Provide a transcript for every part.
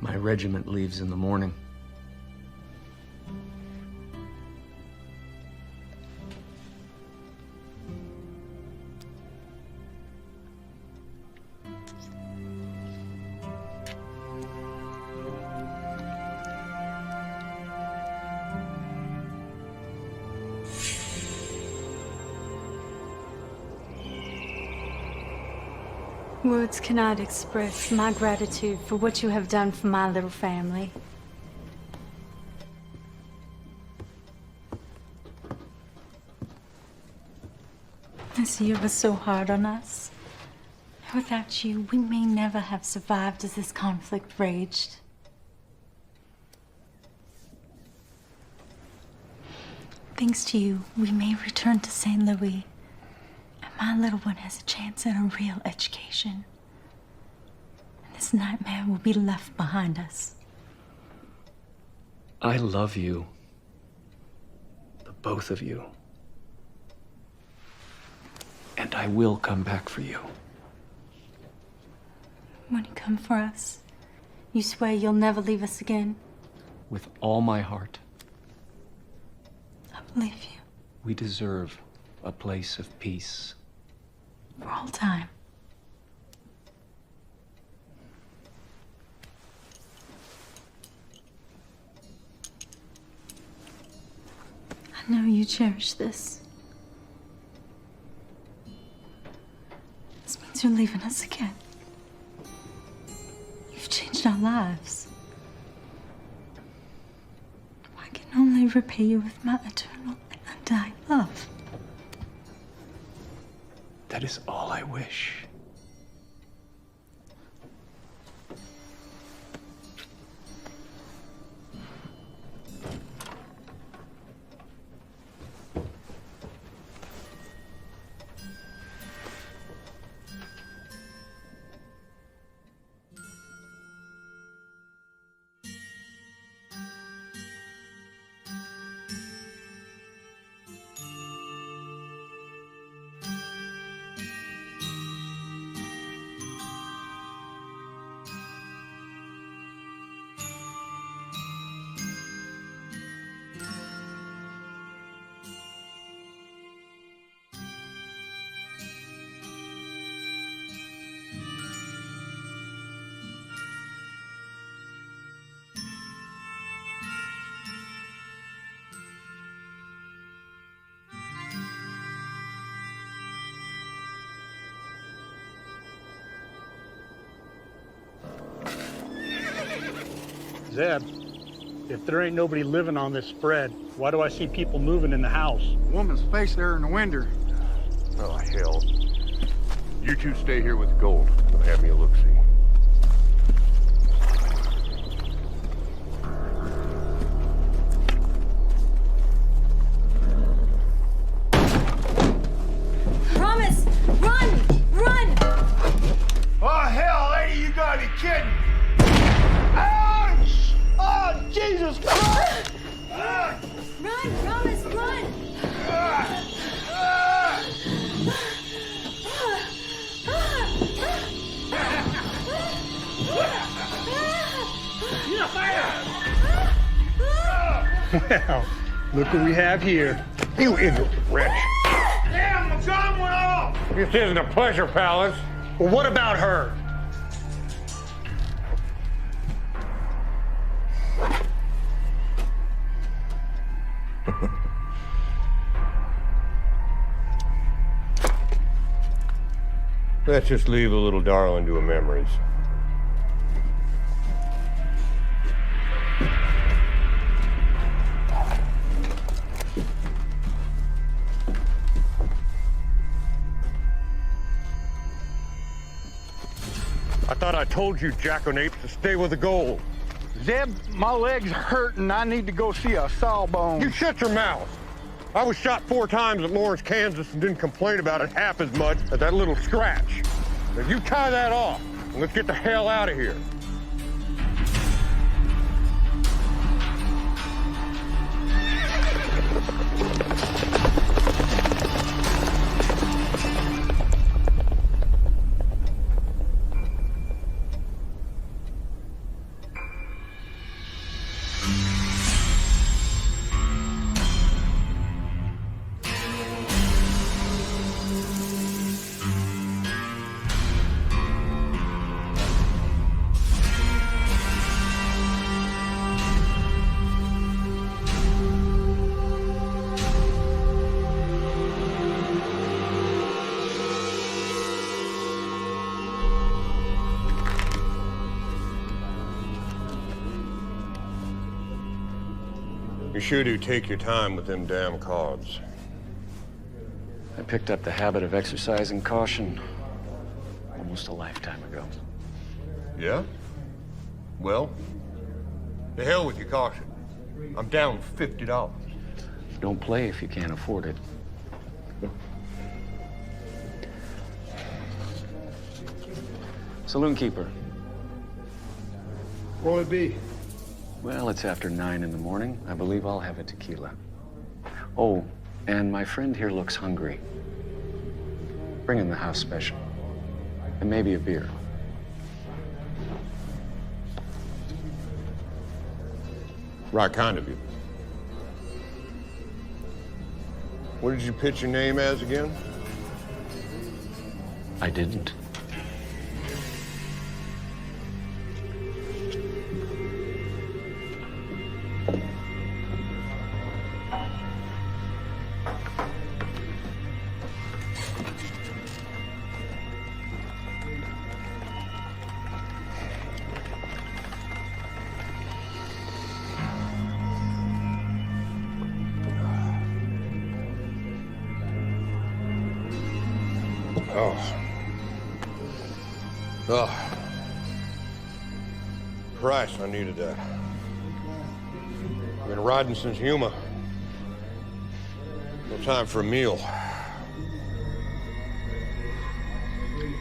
My regiment leaves in the morning. Words cannot express my gratitude for what you have done for my little family. This year was so hard on us. Without you, we may never have survived as this conflict raged. Thanks to you, we may return to St. Louis. My little one has a chance at a real education. And this nightmare will be left behind us. I love you. The both of you. And I will come back for you. When you come for us, you swear you'll never leave us again? With all my heart. I believe you. We deserve a place of peace. For all time. I know you cherish this. This means you're leaving us again. You've changed our lives. I can only repay you with my eternal and undying love. That is all I wish. Zeb, if there ain't nobody living on this spread, why do I see people moving in the house? Woman's face there in the window. Oh, hell. You two stay here with the gold. I'll have me a look-see. Promise! Run! Run! Oh, hell, lady, you gotta be kidding! Oh, Jesus Christ! Run! Promise! Run! Well, look what we have here. You ignorant wretch. Damn, the gun went off! This isn't a pleasure palace. Well, what about her? Let's just leave the little darling to her memories. I thought I told you, jackanapes, to stay with the gold. Zeb, my leg's hurting. I need to go see a sawbone. You shut your mouth. I was shot 4 times at Lawrence, Kansas, and didn't complain about it half as much as that little scratch. Now you tie that off, and let's get the hell out of here. You sure do take your time with them damn cards. I picked up the habit of exercising caution almost a lifetime ago. Yeah? Well, the hell with your caution. I'm down $50. Don't play if you can't afford it. Saloon keeper. What would it be? Well, it's after 9 in the morning. I believe I'll have a tequila. Oh, and my friend here looks hungry. Bring him the house special. And maybe a beer. Right kind of you. What did you pitch your name as again? I didn't. Oh. Christ, I needed that. I've been riding since Yuma. No time for a meal.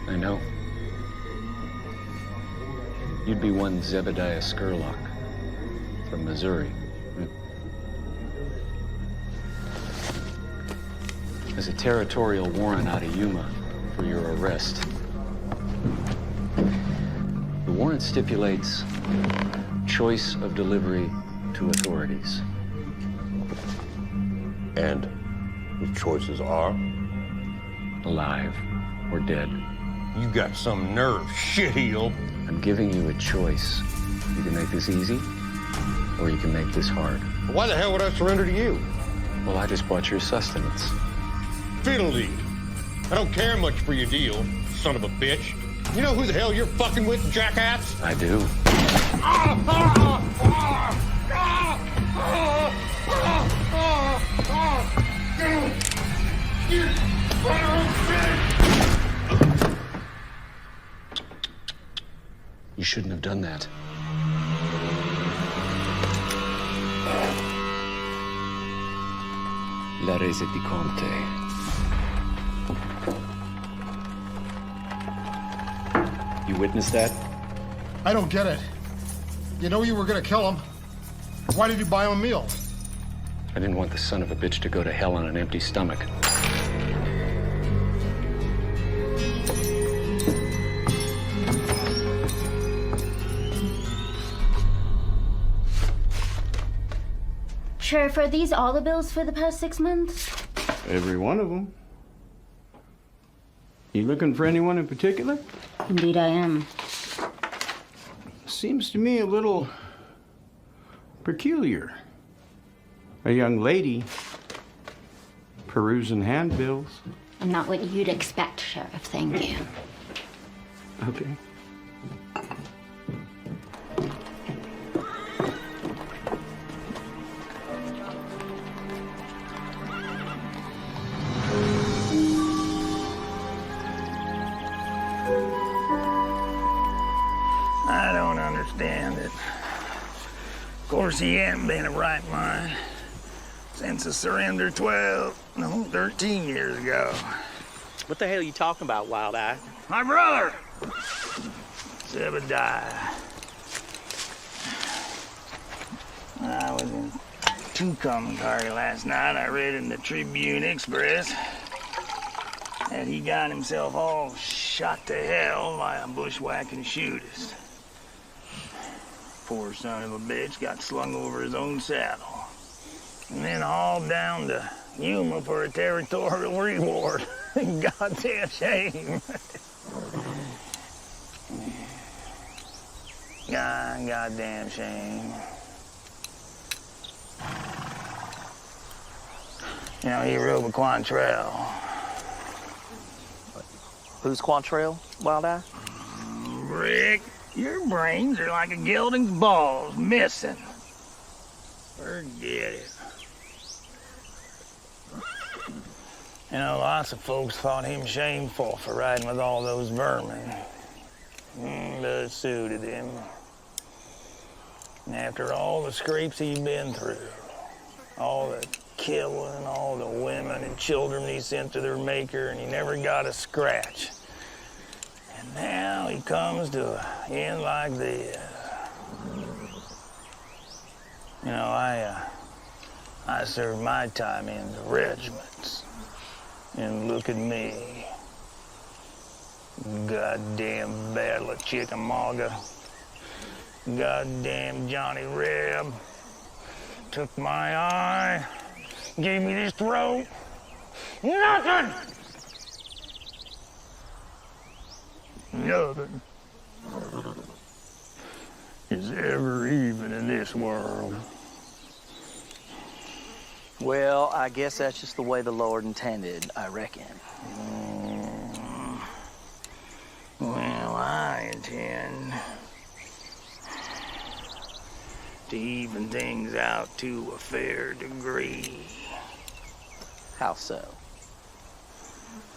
I know. You'd be one Zebediah Scurlock from Missouri. There's a territorial warrant out of Yuma for your arrest. The warrant stipulates choice of delivery to authorities. And the choices are? Alive or dead. You got some nerve, shitheel. I'm giving you a choice. You can make this easy, or you can make this hard. Why the hell would I surrender to you? Well, I just bought your sustenance. Fiddle-dee. I don't care much for your deal, son of a bitch. You know who the hell you're fucking with, jackass? I do. You shouldn't have done that. La Rese di Conte. You witnessed that? I don't get it. You know you were gonna kill him. Why did you buy him a meal? I didn't want the son of a bitch to go to hell on an empty stomach. Sheriff, are these all the bills for the past 6 months? Every one of them. You looking for anyone in particular? Indeed I am. Seems to me a little peculiar. A young lady perusing handbills. I'm not what you'd expect, Sheriff. Thank you. Okay. I don't understand it. Of course, he hadn't been in right mind since the surrender 13 years ago. What the hell are you talking about, Wild Eye? My brother, Zebediah. I was in Tucumcari last night. I read in the Tribune Express that he got himself all shot to hell by a bushwhacking shootist. Poor son of a bitch got slung over his own saddle and then hauled down to Yuma for a territorial reward. Goddamn shame. Goddamn shame. You know, he rode with Quantrell. Who's Quantrell, Wild Eye? Rick, your brains are like a gelding's balls, missing. Forget it. You know, lots of folks thought him shameful for riding with all those vermin. But it suited him. And after all the scrapes he'd been through, all the killing, all the women and children he sent to their maker, and he never got a scratch. And now he comes to an end like this. You know, I served my time in the regiments. And look at me. Goddamn Battle of Chickamauga. Goddamn Johnny Reb. Took my eye. Gave me this throat. Nothing! Nothing is ever even in this world. Well, I guess that's just the way the Lord intended, I reckon. Well, I intend to even things out to a fair degree. How so?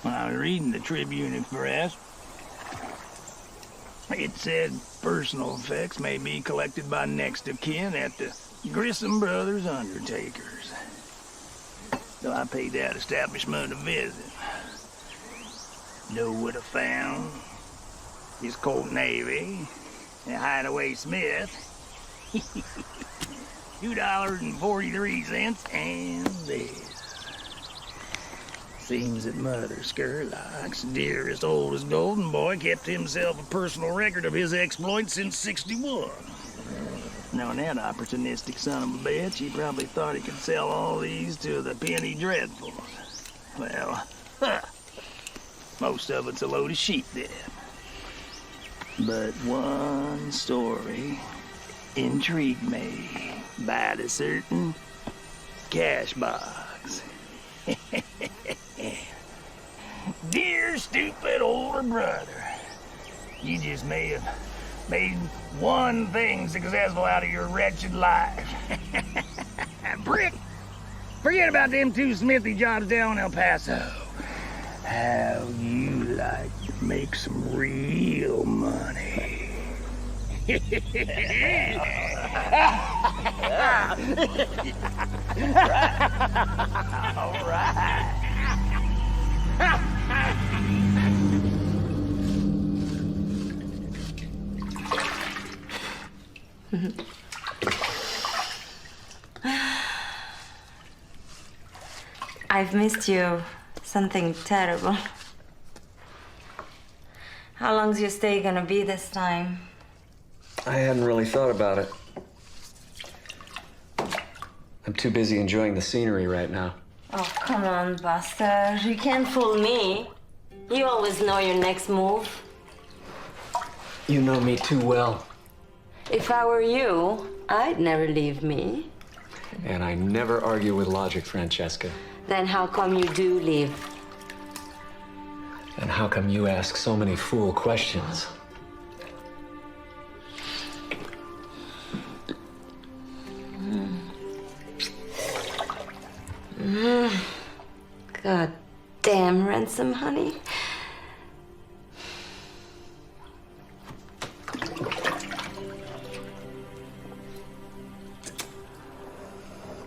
When I was reading the Tribune Express, it said personal effects may be collected by next of kin at the Grissom Brothers Undertakers. So I paid that establishment a visit. Know what I found? His Colt Navy and Hideaway Smith. $2.43 and this. Seems that Mother Skurlock's dearest, oldest golden boy kept himself a personal record of his exploits since '61. Knowing that opportunistic son of a bitch, he probably thought he could sell all these to the penny dreadfuls. Well, most of it's a load of sheep then. But one story intrigued me by the certain cash box. Dear stupid older brother, you just may have made one thing successful out of your wretched life. Brick, forget about them two smithy jobs down in El Paso. How you like to make some real money? All right. I've missed you. Something terrible. How long's your stay gonna be this time? I hadn't really thought about it. I'm too busy enjoying the scenery right now. Oh, come on, Buster. You can't fool me. You always know your next move. You know me too well. If I were you, I'd never leave me. And I never argue with logic, Francesca. Then how come you do leave? And how come you ask so many fool questions? God damn ransom, honey.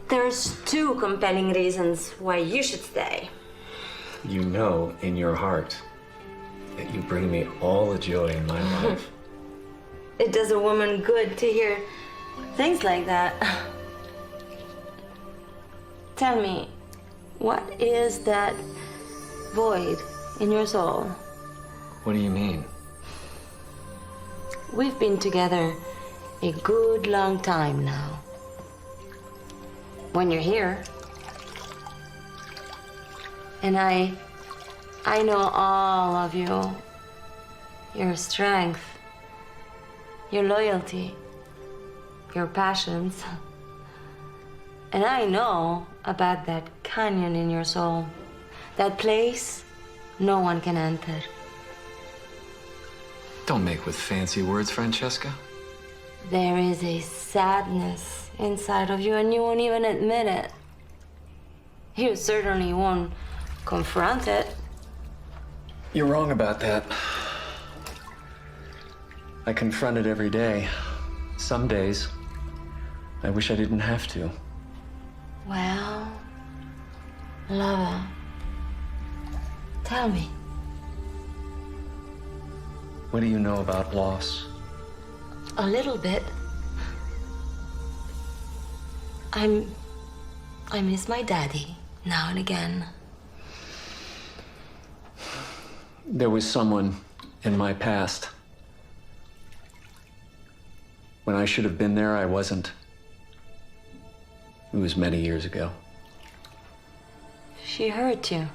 There's two compelling reasons why you should stay. You know in your heart that you bring me all the joy in my life. It does a woman good to hear things like that. Tell me, what is that void in your soul? What do you mean? We've been together a good long time now. When you're here, and I know all of you, your strength, your loyalty, your passions. And I know about that canyon in your soul, that place no one can enter. Don't make with fancy words, Francesca. There is a sadness inside of you and you won't even admit it. You certainly won't confront it. You're wrong about that. I confront it every day. Some days, I wish I didn't have to. Well, lover, tell me. What do you know about loss? A little bit. I miss my daddy now and again. There was someone in my past. When I should have been there, I wasn't. It was many years ago. She hurt you.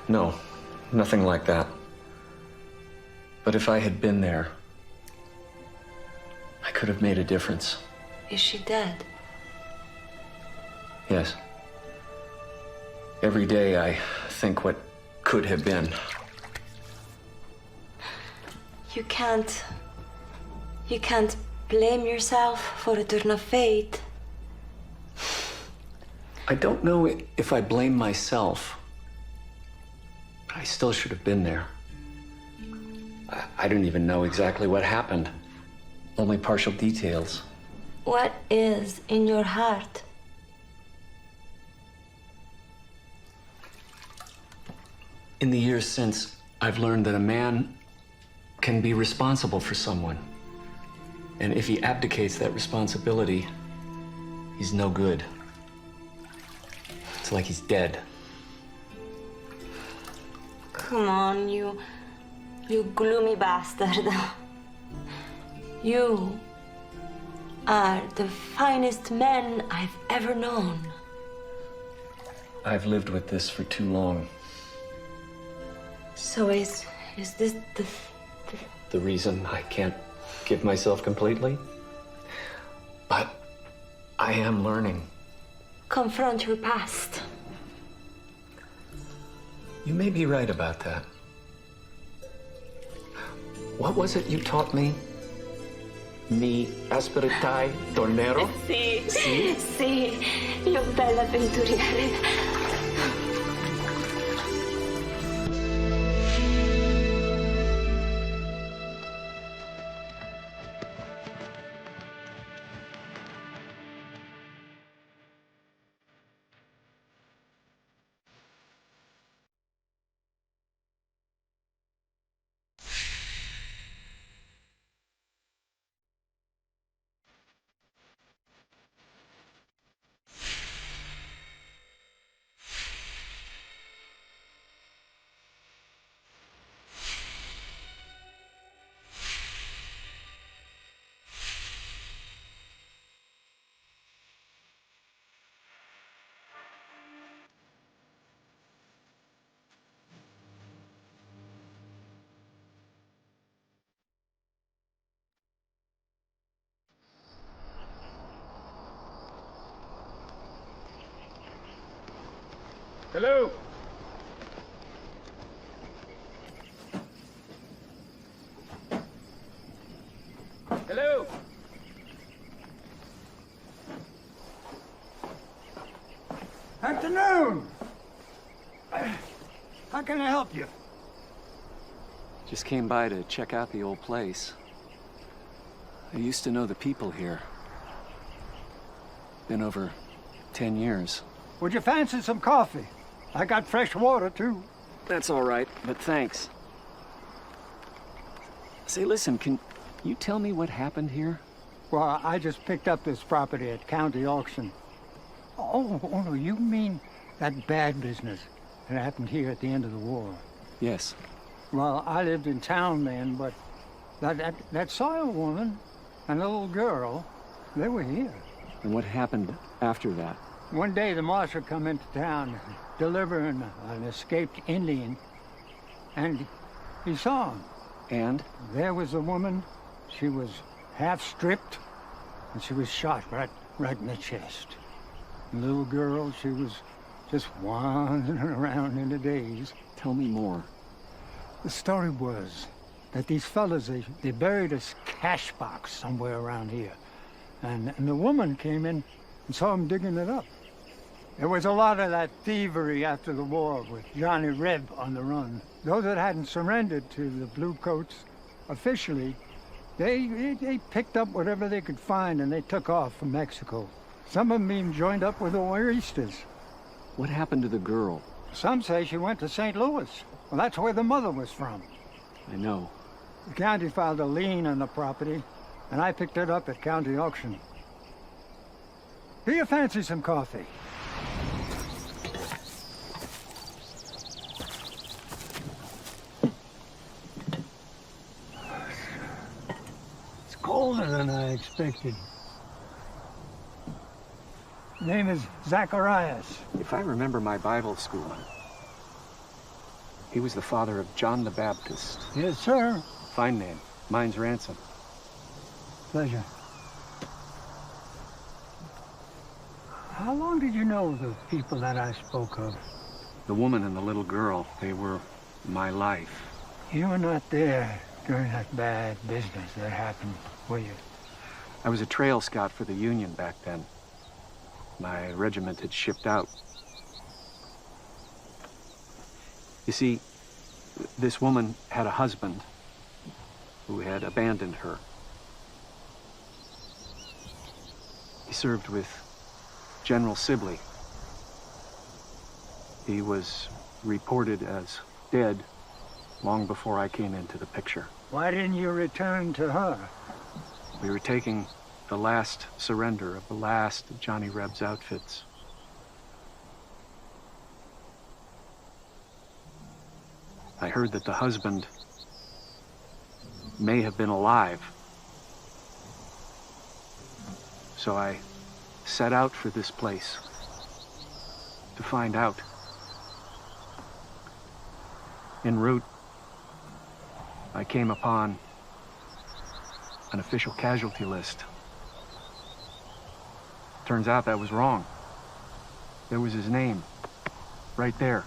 No, nothing like that. But if I had been there, I could have made a difference. Is she dead? Yes. Every day I think what could have been. You can't blame yourself for a turn of fate. I don't know if I blame myself, but I still should have been there. I don't even know exactly what happened. Only partial details. What is in your heart? In the years since, I've learned that a man can be responsible for someone. And if he abdicates that responsibility, he's no good. It's like he's dead. Come on, you gloomy bastard. You are the finest man I've ever known. I've lived with this for too long. So is this The reason I can't give myself completely? But I am learning. confront your past? You may be right about that. What was it you taught me? Mi asperitai tornero? Sì, Sì? sì, io bella avventuriere. Hello? Hello? Afternoon. How can I help you? Just came by to check out the old place. I used to know the people here. Been over 10 years. Would you fancy some coffee? I got fresh water, too. That's all right, but thanks. Say, listen, can you tell me what happened here? Well, I just picked up this property at county auction. Oh, no, you mean that bad business that happened here at the end of the war? Yes. Well, I lived in town then, but that Sawyer woman and the little girl, they were here. And what happened after that? One day the marshal come into town delivering an escaped Indian, and he saw him. And? There was a woman. She was half stripped, and she was shot right in the chest. The little girl, she was just wandering around in a daze. Tell me more. The story was that these fellas, they buried a cash box somewhere around here. And the woman came in and saw him digging it up. There was a lot of that thievery after the war with Johnny Reb on the run. Those that hadn't surrendered to the Bluecoats officially, they picked up whatever they could find and they took off from Mexico. Some of them even joined up with the Oiristas. What happened to the girl? Some say she went to St. Louis. Well, that's where the mother was from. I know. The county filed a lien on the property, and I picked it up at county auction. Do you fancy some coffee? It's colder than I expected. Name is Zacharias. If I remember my Bible schooling, he was the father of John the Baptist. Yes, sir. Fine name. Mine's Ransom. Pleasure. How long did you know the people that I spoke of? The woman and the little girl, they were my life. You were not there during that bad business that happened, were you? I was a trail scout for the Union back then. My regiment had shipped out. You see, this woman had a husband who had abandoned her. He served with General Sibley. He was reported as dead long before I came into the picture. Why didn't you return to her? We were taking the last surrender of the last of Johnny Reb's outfits. I heard that the husband may have been alive. So I set out for this place to find out. En route, I came upon an official casualty list. Turns out that was wrong. There was his name, right there.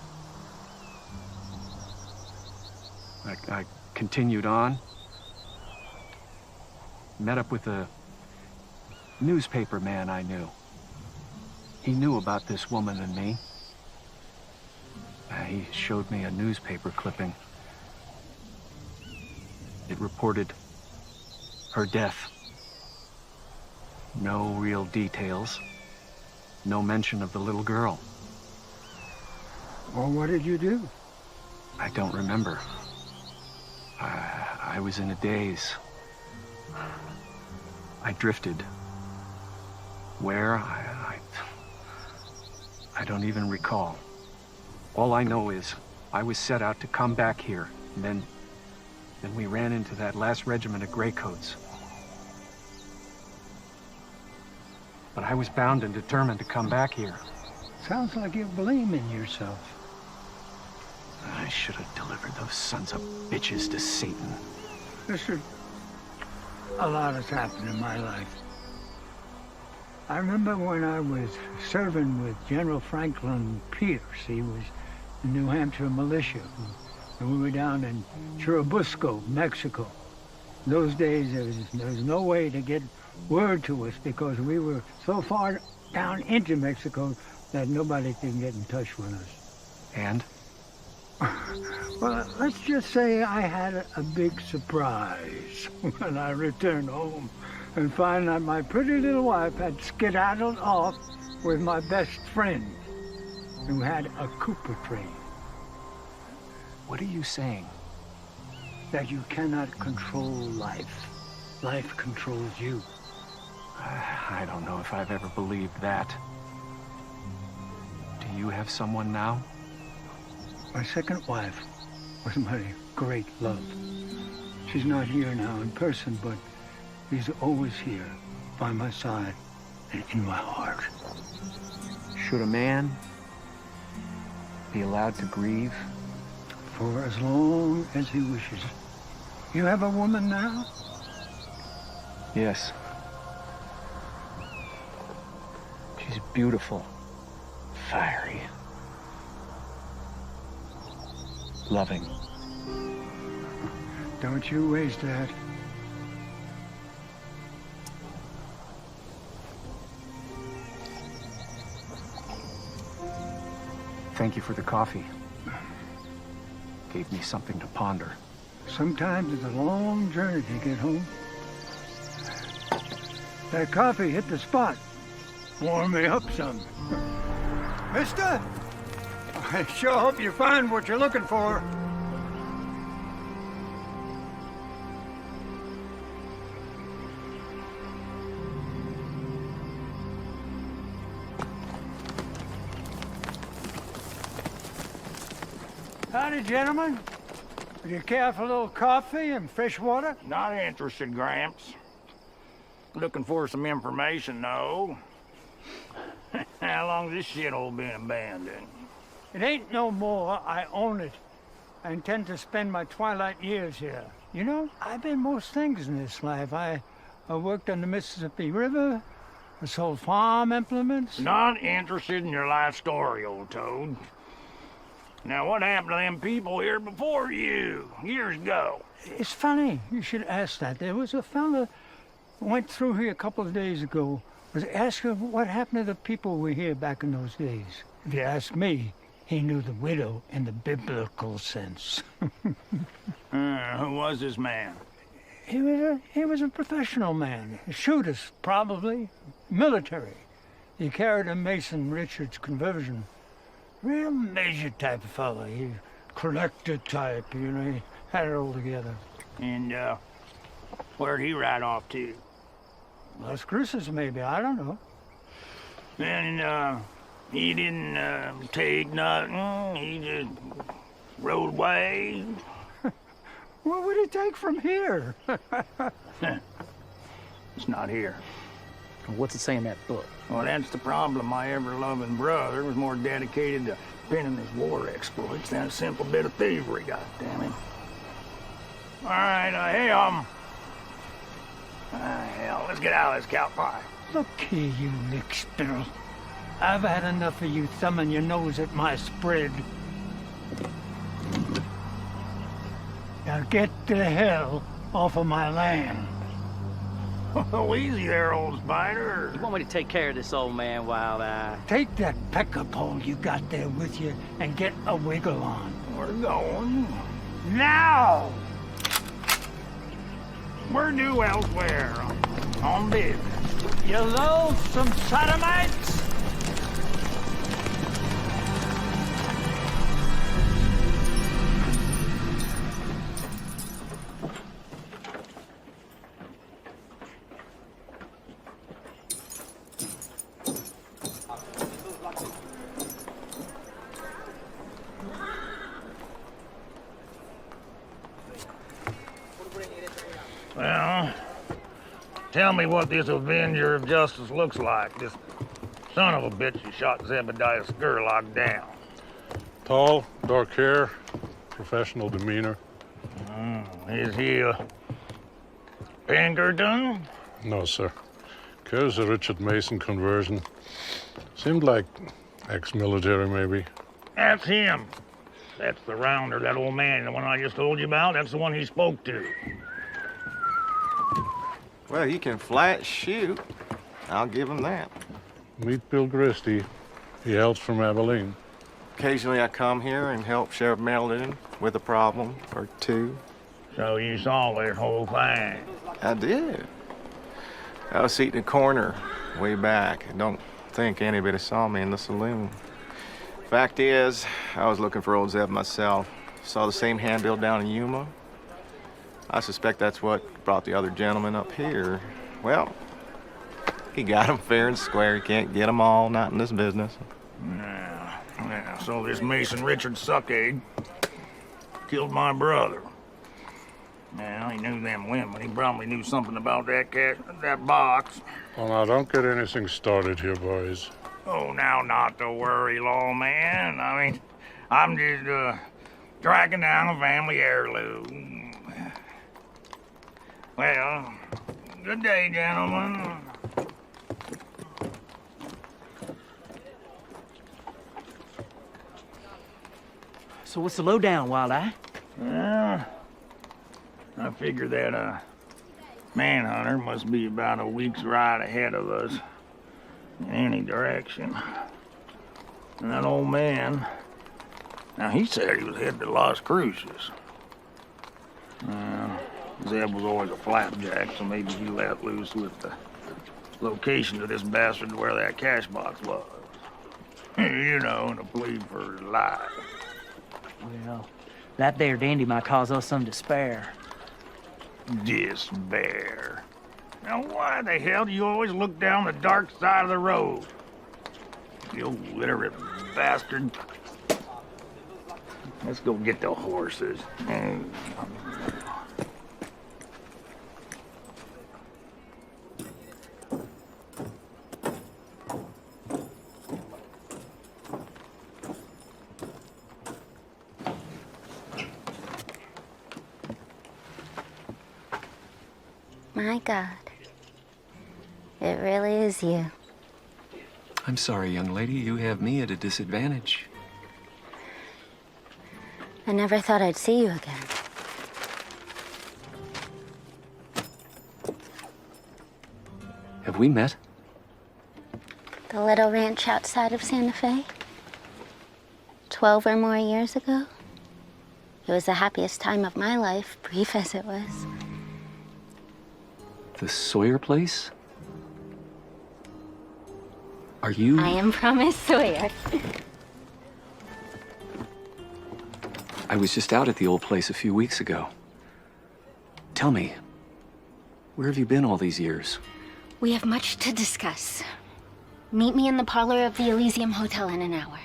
I continued on, met up with a newspaper man I knew. He knew about this woman and me. He showed me a newspaper clipping. It reported her death. No real details. No mention of the little girl. Well, what did you do? I don't remember. I was in a daze. I drifted. Where? I don't even recall. All I know is I was set out to come back here, and then we ran into that last regiment of Graycoats. But I was bound and determined to come back here. Sounds like you're blaming yourself. I should have delivered those sons of bitches to Satan. Listen, a lot has happened in my life. I remember when I was serving with General Franklin Pierce. He was the New Hampshire militia. And we were down in Churubusco, Mexico. Those days, there was no way to get word to us because we were so far down into Mexico that nobody could get in touch with us. And? Well, let's just say I had a big surprise when I returned home and found that my pretty little wife had skedaddled off with my best friend who had a Cooper train. What are you saying? That you cannot control life. Life controls you. I don't know if I've ever believed that. Do you have someone now? My second wife was my great love. She's not here now in person, but she's always here by my side and in my heart. Should a man be allowed to grieve? For as long as he wishes. You have a woman now? Yes. She's beautiful, fiery, loving. Don't you waste that. Thank you for the coffee. Gave me something to ponder. Sometimes it's a long journey to get home. That coffee hit the spot. Warm me up some. Mister, I sure hope you find what you're looking for. Howdy, gentlemen. Do you care for a little coffee and fresh water? Not interested, Gramps. Looking for some information, though. How long's this shithole been abandoned? It ain't no more. I own it. I intend to spend my twilight years here. You know, I've been most things in this life. I worked on the Mississippi River. I sold farm implements. Not interested in your life story, old toad. Now, what happened to them people here before you, years ago? It's funny you should ask that. There was a fella who went through here a couple of days ago, was asking what happened to the people who were here back in those days. If you ask me, he knew the widow in the biblical sense. Who was this man? He was a professional man. A shooter, probably. Military. He carried a Mason Richards conversion. Real measured type of fella. He collector type, you know, he had it all together. And, where'd he ride off to? Las Cruces, maybe, I don't know. And, he didn't, take nothing, he just rode away? What would he take from here? It's not here. What's it say in that book? Well, that's the problem. My ever-loving brother was more dedicated to pinning his war exploits than a simple bit of thievery, goddammit. All right, hey, hell, let's get out of this cow pie. Look here, you lick spittle. I've had enough of you thumbing your nose at my spread. Now get the hell off of my land. Oh, easy there, old spider. You want me to take care of this old man while Take that pecker pole you got there with you and get a wiggle on. We're going. Now! We're due elsewhere. On business. You loathsome sodomites! Well, tell me what this Avenger of Justice looks like. This son of a bitch who shot Zebediah Scurlock down. Tall, dark hair, professional demeanor. Is he a Pinkerton? No, sir. Carries a Richard Mason conversion. Seemed like ex-military, maybe. That's him. That's the rounder, that old man, the one I just told you about. That's the one he spoke to. Well, he can flat shoot. I'll give him that. Meet Bill Gristy. He hails from Abilene. Occasionally I come here and help Sheriff Melton with a problem or two. So you saw this whole thing? I did. I was sitting in a corner way back. I don't think anybody saw me in the saloon. Fact is, I was looking for old Zeb myself. Saw the same handbill down in Yuma. I suspect that's what brought the other gentleman up here. Well, he got them fair and square. He can't get them all, not in this business. Yeah, so this Mason Richards suckegg killed my brother. Well, he knew them women. He probably knew something about that box. Well, now, don't get anything started here, boys. Oh, now, not to worry, lawman. I mean, I'm just, tracking down a family heirloom. Well, good day, gentlemen. So what's the lowdown, Wild Eye? Well, I figure that, manhunter must be about a week's ride ahead of us in any direction. And that old man Now, he said he was headed to Las Cruces. Zeb was always a flapjack, so maybe he let loose with the location of this bastard where that cash box was. You know, in a plea for his life. Well, that there dandy might cause us some despair. Despair. Now, why the hell do you always look down the dark side of the road? You illiterate bastard. Let's go get the horses. My God. It really is you. I'm sorry, young lady. You have me at a disadvantage. I never thought I'd see you again. Have we met? The little ranch outside of Santa Fe? 12 or more years ago? It was the happiest time of my life, brief as it was. The Sawyer place? Are you... I am Promise Sawyer. I was just out at the old place a few weeks ago. Tell me, where have you been all these years? We have much to discuss. Meet me in the parlor of the Elysium Hotel in an hour.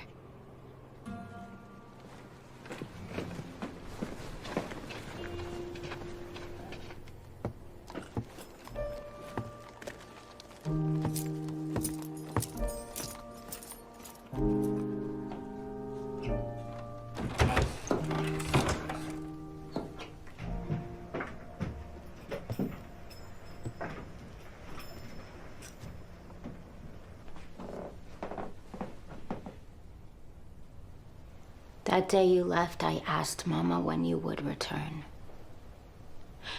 That day you left, I asked Mama when you would return.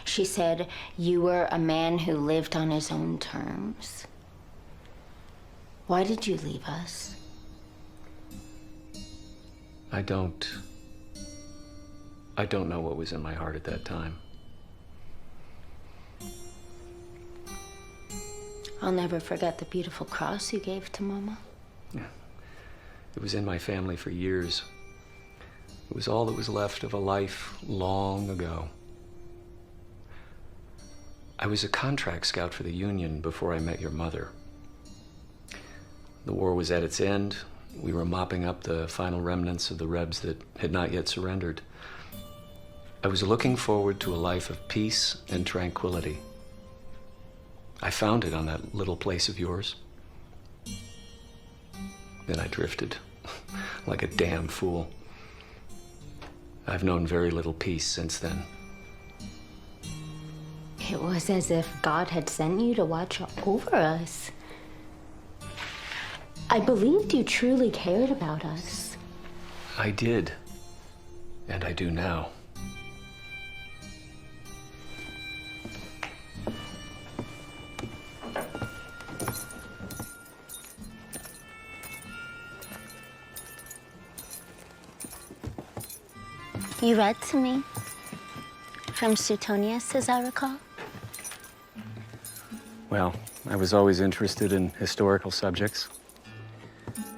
She said you were a man who lived on his own terms. Why did you leave us? I don't know what was in my heart at that time. I'll never forget the beautiful cross you gave to Mama. It was in my family for years. It was all that was left of a life long ago. I was a contract scout for the Union before I met your mother. The war was at its end. We were mopping up the final remnants of the Rebs that had not yet surrendered. I was looking forward to a life of peace and tranquility. I found it on that little place of yours. Then I drifted, like a damn fool. I've known very little peace since then. It was as if God had sent you to watch over us. I believed you truly cared about us. I did, and I do now. You read to me from Suetonius, as I recall. Well, I was always interested in historical subjects.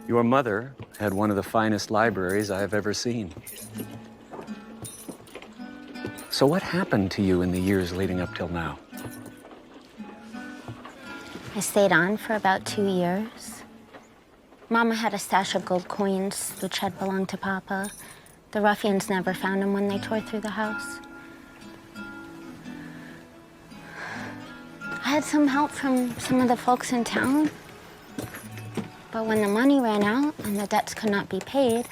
Your mother had one of the finest libraries I have ever seen. So what happened to you in the years leading up till now? I stayed on for about 2 years. Mama had a stash of gold coins, which had belonged to Papa. The ruffians never found them when they tore through the house. I had some help from some of the folks in town. But when the money ran out and the debts could not be paid,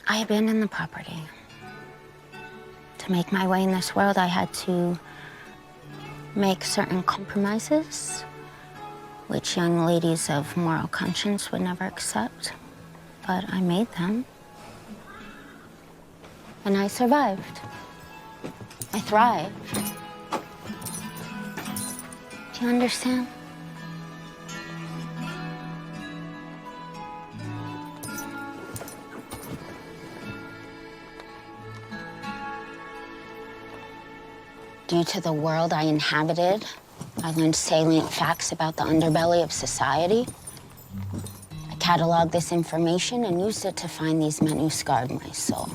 I abandoned the property. To make my way in this world, I had to make certain compromises, which young ladies of moral conscience would never accept. But I made them. And I survived. I thrived. Do you understand? Due to the world I inhabited, I learned salient facts about the underbelly of society. I cataloged this information and used it to find these men who scarred my soul.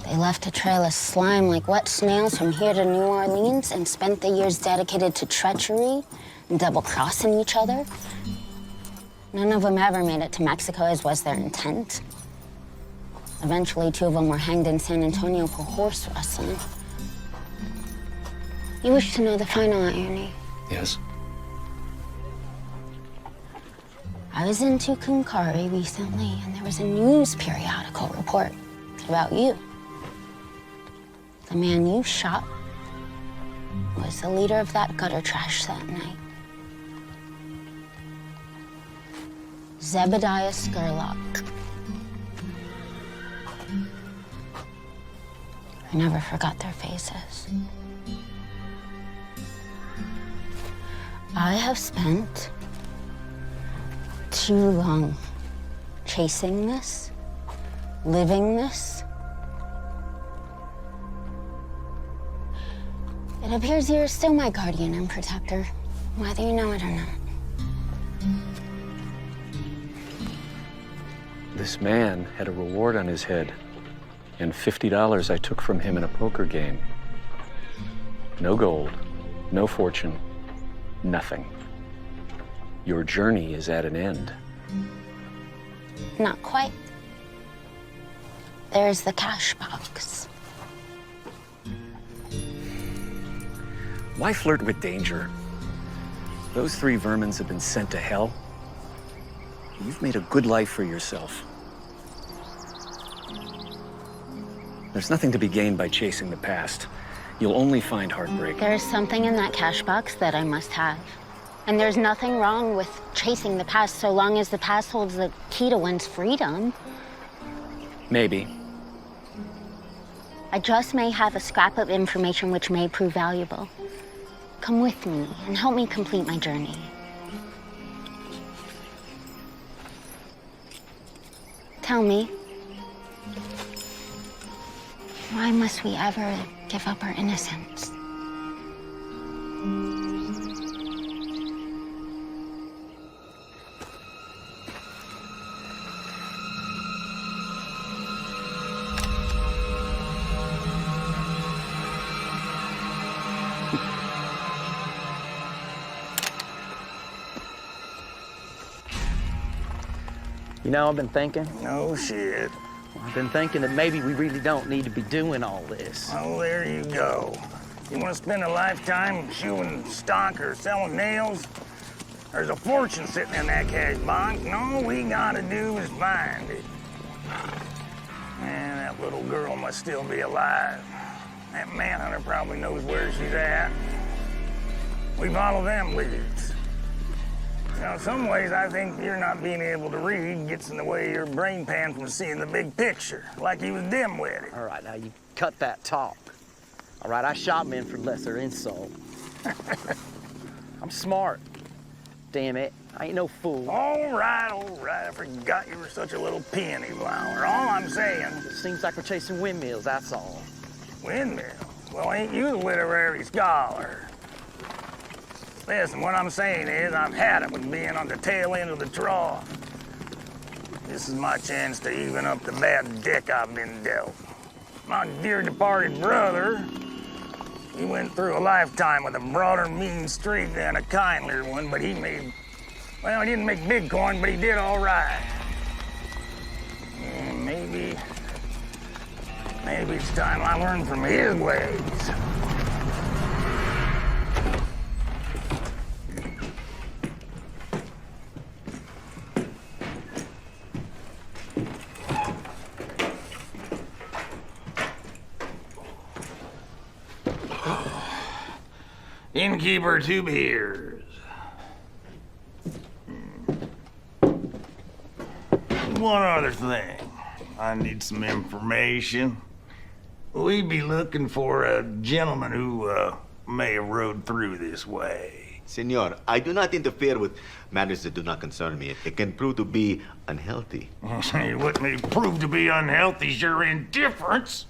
They left a trail of slime like wet snails from here to New Orleans and spent the years dedicated to treachery and double-crossing each other. None of them ever made it to Mexico, as was their intent. Eventually, 2 of them were hanged in San Antonio for horse rustling. You wish to know the final irony? Yes. I was in Tucumcari recently, and there was a news periodical report about you. The man you shot was the leader of that gutter trash that night. Zebediah Scurlock. I never forgot their faces. I have spent too long chasing this, living this. It appears you're still my guardian and protector, whether you know it or not. This man had a reward on his head, and $50 I took from him in a poker game. No gold, no fortune, nothing. Your journey is at an end. Not quite. There's the cash box. Why flirt with danger? Those 3 vermins have been sent to hell. You've made a good life for yourself. There's nothing to be gained by chasing the past. You'll only find heartbreak. There's something in that cash box that I must have. And there's nothing wrong with chasing the past so long as the past holds the key to one's freedom. Maybe. I just may have a scrap of information which may prove valuable. Come with me and help me complete my journey. Tell me, why must we ever give up our innocence? You know, I've been thinking. No shit. I've been thinking that maybe we really don't need to be doing all this. Oh, there you go. You want to spend a lifetime shoeing stock or selling nails? There's a fortune sitting in that cash box, and all we gotta do is find it. Man, that little girl must still be alive. That manhunter probably knows where she's at. We follow them leads. Now, in some ways, I think you're not being able to read gets in the way of your brain pan from seeing the big picture, like he was dim-witted. All right, now you cut that talk. All right, I shot men for lesser insult. I'm smart. Damn it, I ain't no fool. All right, I forgot you were such a little peony flower. All I'm saying... It seems like we're chasing windmills, that's all. Windmills? Well, ain't you a literary scholar? Listen, what I'm saying is I've had it with being on the tail end of the trough. This is my chance to even up the bad deck I've been dealt. My dear departed brother, he went through a lifetime with a broader mean streak than a kindlier one, but he made, well, he didn't make big coin, but he did all right. And maybe it's time I learn from his ways. Innkeeper, 2 beers. One other thing. I need some information. We'd be looking for a gentleman who may have rode through this way. Senor, I do not interfere with matters that do not concern me. It can prove to be unhealthy. What may prove to be unhealthy is your indifference.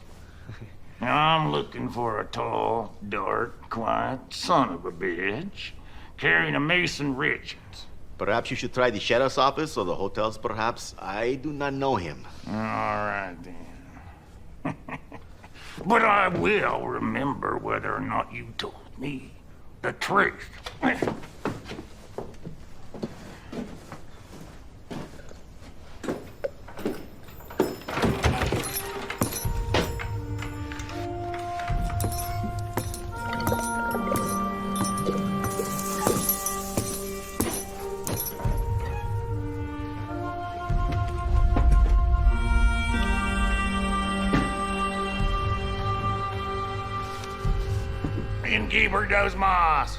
I'm looking for a tall, dark, quiet son of a bitch carrying a Mason Richards. Perhaps you should try the sheriff's office or the hotels, perhaps. I do not know him. All right, then. But I will remember whether or not you told me the truth. Innkeeper Dos Mas.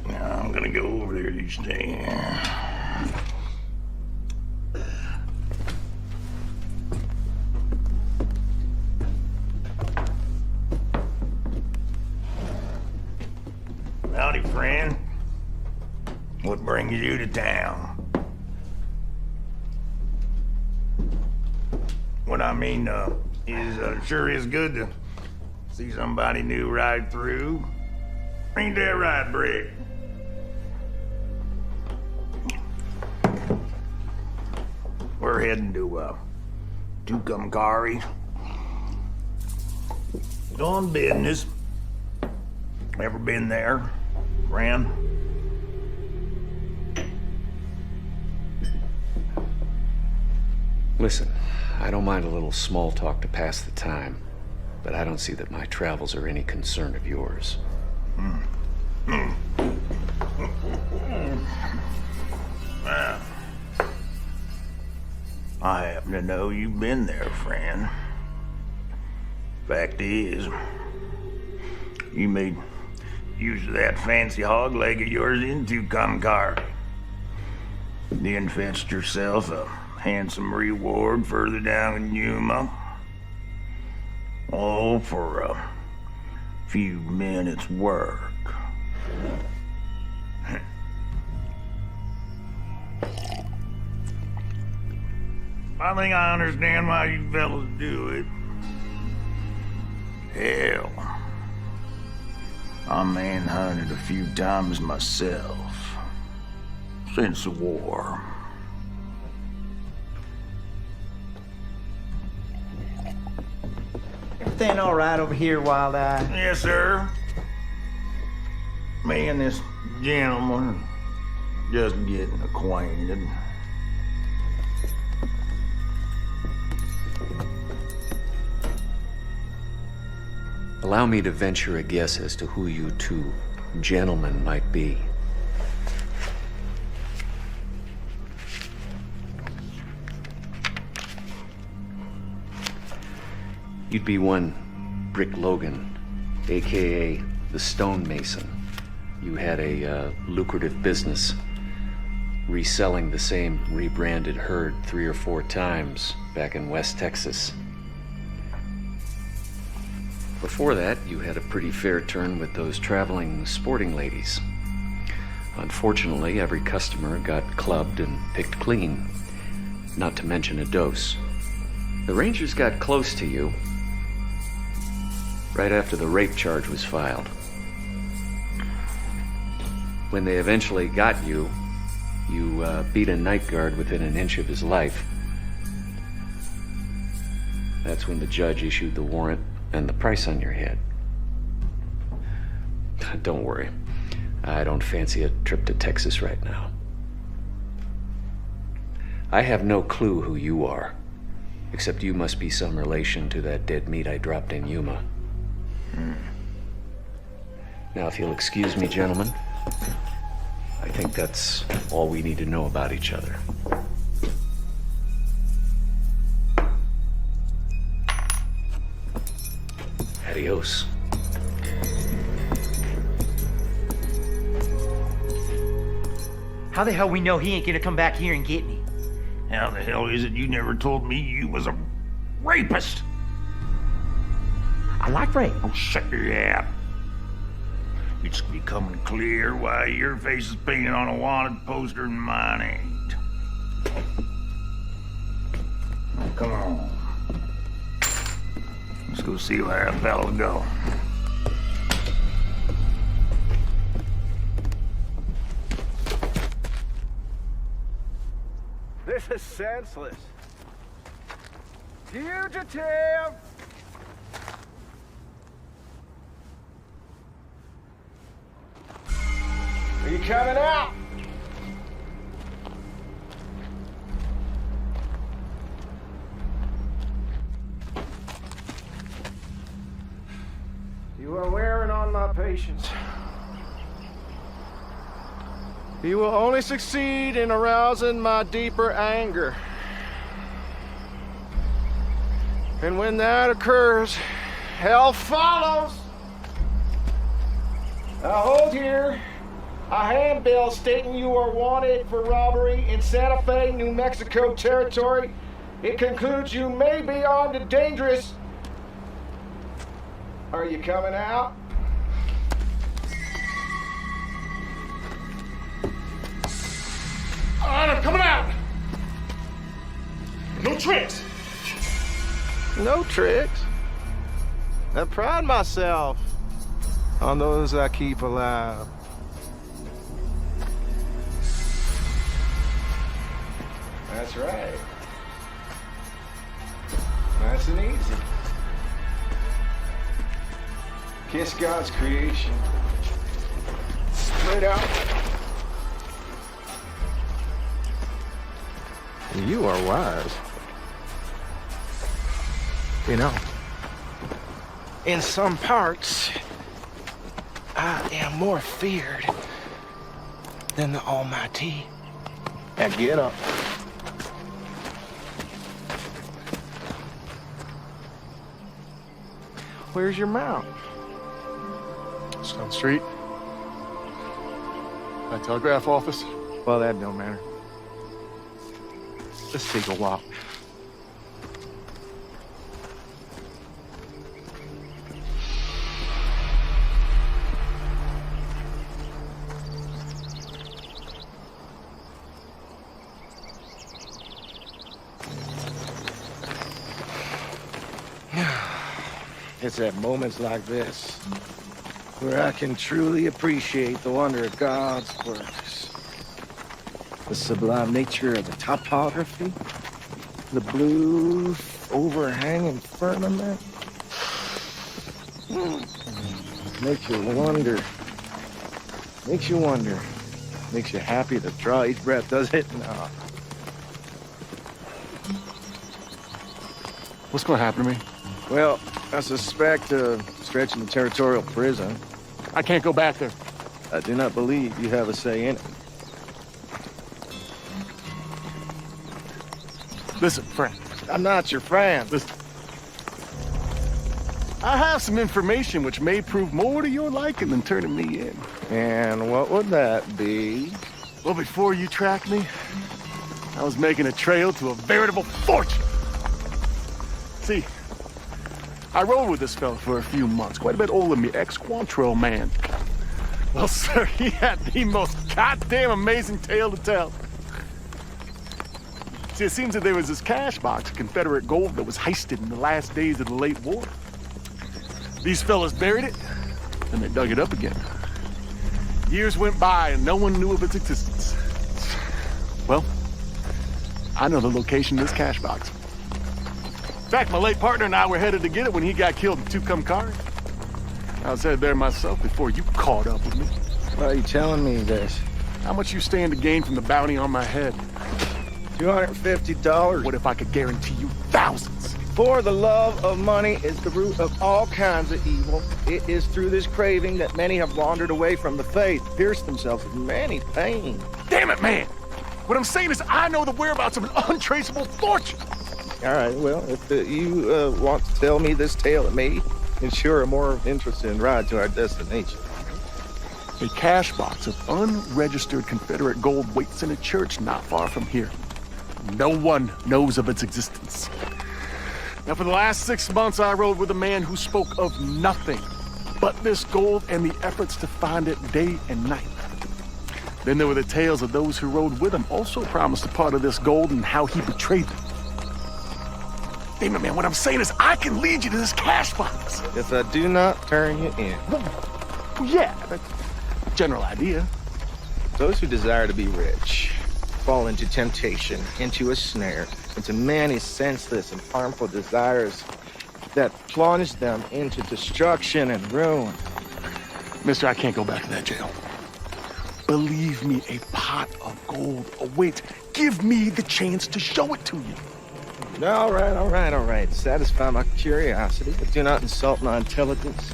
Now I'm gonna go over there to stand. Howdy, friend. What brings you to town? What I mean, sure is good to see somebody new ride through. Ain't that right, Brick? We're heading to, Tucumcari. On business. Ever been there, friend? Listen, I don't mind a little small talk to pass the time, but I don't see that my travels are any concern of yours. Well, I happen to know you've been there, friend. Fact is, you made use of that fancy hog leg of yours in Tucumcari. Then fetched yourself a handsome reward further down in Yuma. All for a few minutes' work. I think I understand why you fellas do it. Hell, I manhunted a few times myself since the war. Everything all right over here, Wild Eye? Yes, sir. Me and this gentleman are just getting acquainted. Allow me to venture a guess as to who you two gentlemen might be. You'd be one Brick Logan, a.k.a. the Stonemason. You had a lucrative business reselling the same rebranded herd 3 or 4 times back in West Texas. Before that, you had a pretty fair turn with those traveling sporting ladies. Unfortunately, every customer got clubbed and picked clean, not to mention a dose. The Rangers got close to you right after the rape charge was filed. When they eventually got you, you beat a night guard within an inch of his life. That's when the judge issued the warrant and the price on your head. Don't worry. I don't fancy a trip to Texas right now. I have no clue who you are, except you must be some relation to that dead meat I dropped in Yuma. Now, if you'll excuse me, gentlemen, I think that's all we need to know about each other. Adios. How the hell we know he ain't gonna come back here and get me? How the hell is it you never told me you was a rapist? I like rape. Oh, shut your yap. You It's becoming clear why your face is painted on a wanted poster and mine ain't. Come on. Let's go see where that fella'll go. This is senseless. Fugitive! Are you coming out? You are wearing on my patience. You will only succeed in arousing my deeper anger. And when that occurs, hell follows. I hold here a handbill stating you are wanted for robbery in Santa Fe, New Mexico territory. It concludes you may be armed and dangerous. Are you coming out? I'm coming out! No tricks! No tricks. I pride myself on those I keep alive. That's right. Nice and easy. Kiss God's creation. Straight out. You are wise. You know, in some parts, I am more feared than the Almighty. Now get up. Where's your mount? It's down the street. That telegraph office. Well, that don't matter. Let's take a walk. It's at moments like this where I can truly appreciate the wonder of God's works. The sublime nature of the topography, the blue overhanging firmament. Makes you wonder. Makes you wonder. Makes you happy to draw each breath, does it? No. What's going to happen to me? Well, I suspect stretching the territorial prison. I can't go back there. I do not believe you have a say in it. Listen, friend. I'm not your friend. Listen. I have some information which may prove more to your liking than turning me in. And what would that be? Well, before you tracked me, I was making a trail to a veritable fortune. See, I rode with this fella for a few months, quite a bit older than me, ex-Quantrill man. Well, sir, he had the most goddamn amazing tale to tell. See, it seems that there was this cash box of Confederate gold that was heisted in the last days of the late war. These fellas buried it, and they dug it up again. Years went by, and no one knew of its existence. Well, I know the location of this cash box. In fact, my late partner and I were headed to get it when he got killed in Tucumcari. I was headed there myself before you caught up with me. Why are you telling me this? How much you stand to gain from the bounty on my head? $250. What if I could guarantee you thousands? For the love of money is the root of all kinds of evil. It is through this craving that many have wandered away from the faith, pierced themselves with many pains. Damn it, man! What I'm saying is I know the whereabouts of an untraceable fortune. All right, well, if you want to tell me this tale of me, ensure a more interesting ride to our destination. A cash box of unregistered Confederate gold waits in a church not far from here. No one knows of its existence. Now, for the last 6 months, I rode with a man who spoke of nothing but this gold and the efforts to find it day and night. Then there were the tales of those who rode with him, also promised a part of this gold and how he betrayed them. Damon, man, what I'm saying is I can lead you to this cash box. If I do not turn you in. Well, yeah, that's a general idea. Those who desire to be rich fall into temptation, into a snare, into many senseless and harmful desires that plunge them into destruction and ruin. Mister, I can't go back to that jail. Believe me, a pot of gold awaits. Give me the chance to show it to you. All right. Satisfy my curiosity, but do not insult my intelligence.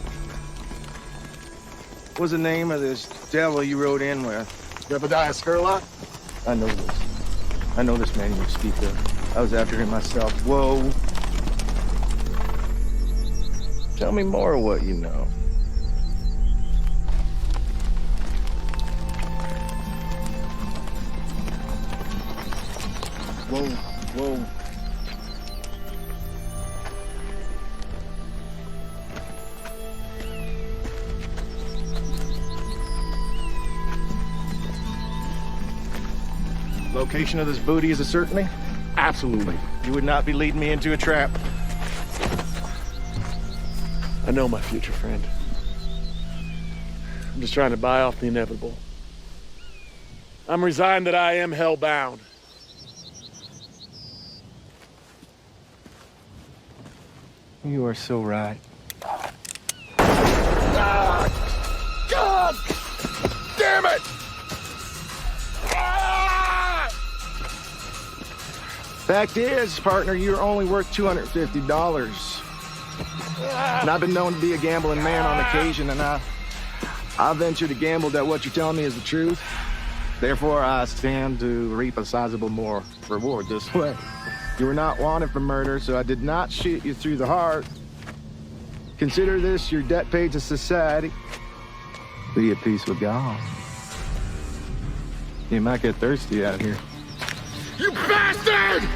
What was the name of this devil you rode in with? Jebediah Skurlock? I know this. I know this man you speak of. I was after him myself. Whoa. Tell me more of what you know. Whoa. Location of this booty is a certainty? Absolutely. You would not be leading me into a trap. I know, my future friend. I'm just trying to buy off the inevitable. I'm resigned that I am hell-bound. You are so right. Ah! God! Damn it! Ah! Fact is, partner, you're only worth $250. And I've been known to be a gambling man on occasion, and I venture to gamble that what you're telling me is the truth. Therefore, I stand to reap a sizable more reward this way. You were not wanted for murder, so I did not shoot you through the heart. Consider this your debt paid to society. Be at peace with God. You might get thirsty out here. You bastard!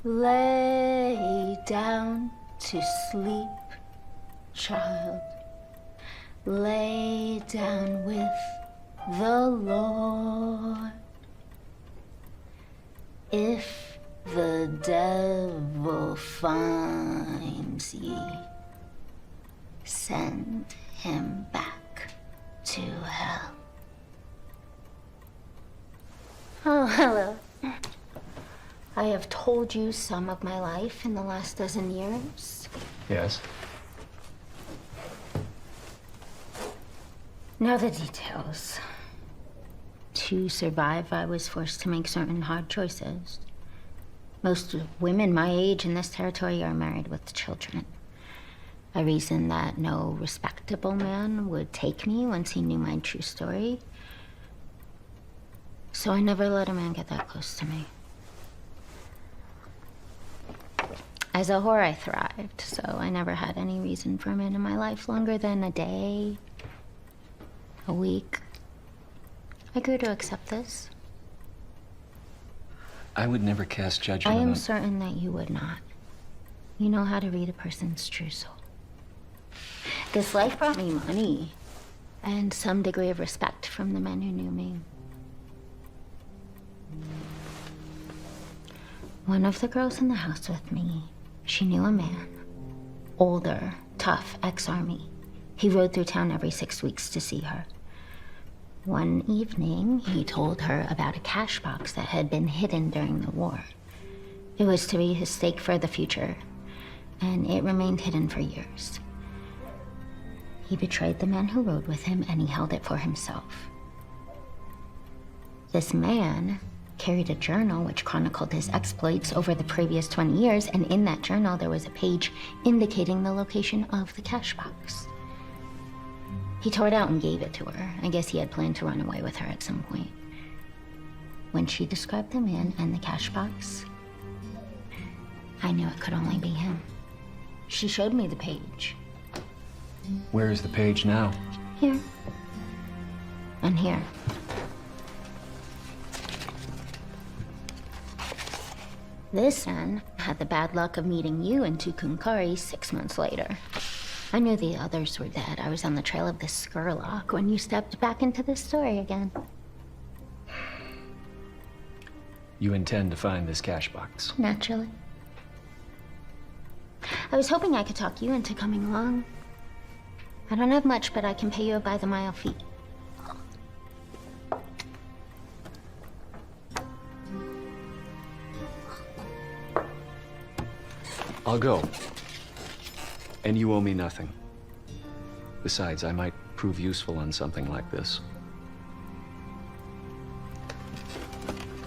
Lay down to sleep, child. Lay down with the Lord. If the devil finds ye, send him back to hell. Oh, hello. I have told you some of my life in the last dozen years. Yes. Now the details. To survive, I was forced to make certain hard choices. Most women my age in this territory are married with children. A reason that no respectable man would take me once he knew my true story. So I never let a man get that close to me. As a whore, I thrived, so I never had any reason for a man in my life longer than a day, a week. I grew to accept this. I would never cast judgment I am on... certain that you would not. You know how to read a person's true soul. This life brought me money and some degree of respect from the men who knew me. One of the girls in the house with me, she knew a man. Older, tough, ex-army. He rode through town every 6 weeks to see her. One evening, he told her about a cash box that had been hidden during the war. It was to be his stake for the future, and it remained hidden for years. He betrayed the men who rode with him, and he held it for himself. This man carried a journal which chronicled his exploits over the previous 20 years, and in that journal there was a page indicating the location of the cash box. He tore it out and gave it to her. I guess he had planned to run away with her at some point. When she described the man and the cash box, I knew it could only be him. She showed me the page. Where is the page now? Here. And here. This man had the bad luck of meeting you in Tucumcari 6 months later. I knew the others were dead. I was on the trail of this Skurlock when you stepped back into this story again. You intend to find this cash box? Naturally. I was hoping I could talk you into coming along. I don't have much, but I can pay you a by-the-mile fee. I'll go. And you owe me nothing. Besides, I might prove useful on something like this.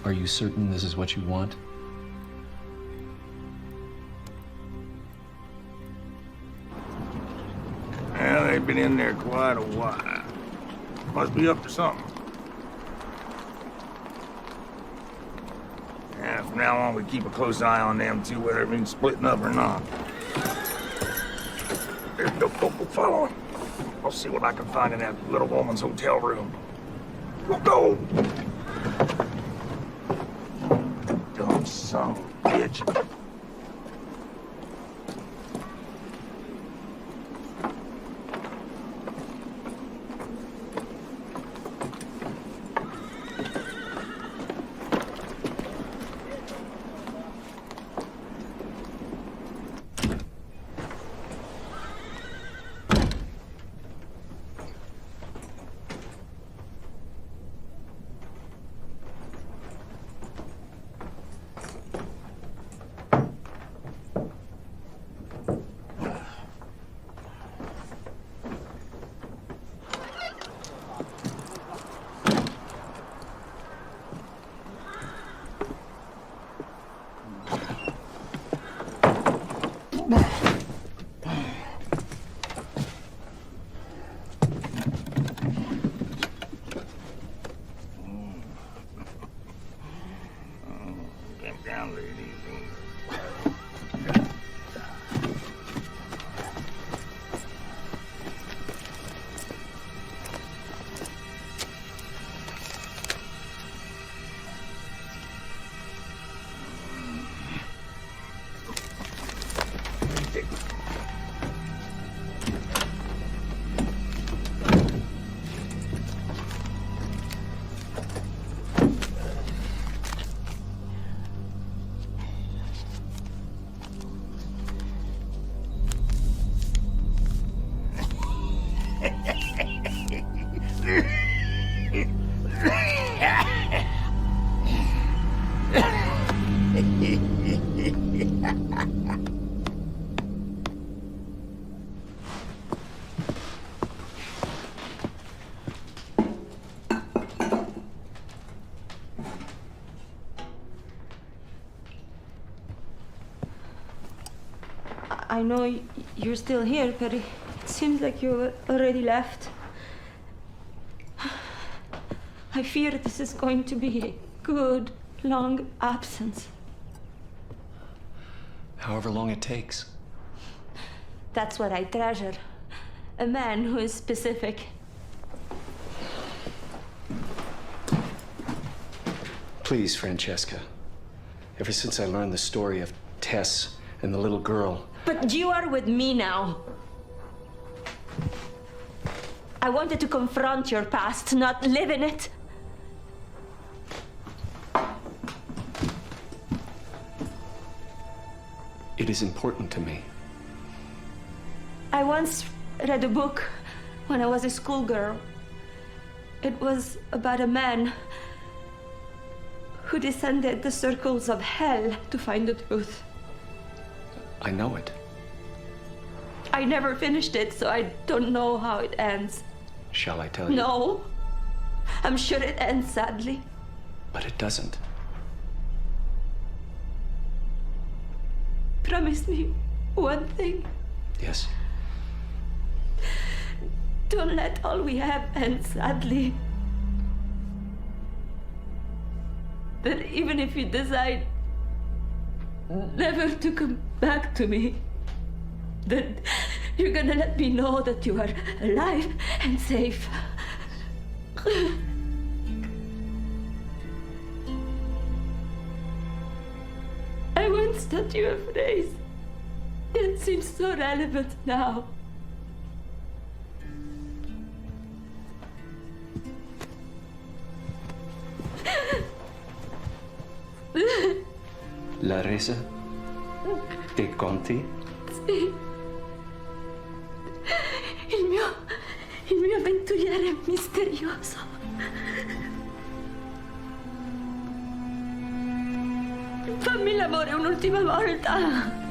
Are you certain this is what you want? Well, they've been in there quite a while. Must be up to something. Yeah, from now on, we keep a close eye on them two, whether they've been splitting up or not. Don't follow him. I'll see what I can find in that little woman's hotel room. We'll go! Dumb son of a bitch. I know you're still here, but it seems like you already left. I fear this is going to be a good, long absence. However long it takes. That's what I treasure. A man who is specific. Please, Francesca. Ever since I learned the story of Tess and the little girl. But you are with me now. I wanted to confront your past, not live in it. It is important to me. I once read a book when I was a schoolgirl. It was about a man who descended the circles of hell to find the truth. I know it. I never finished it, so I don't know how it ends. Shall I tell you? No. I'm sure it ends sadly. But it doesn't. Promise me one thing. Yes. Don't let all we have end sadly. That even if you decide never to come back to me, then you're gonna let me know that you are alive and safe. I once taught you a phrase that seems so relevant now. La resa dei conti? Sì. Il mio avventuriere misterioso. Fammi l'amore un'ultima volta.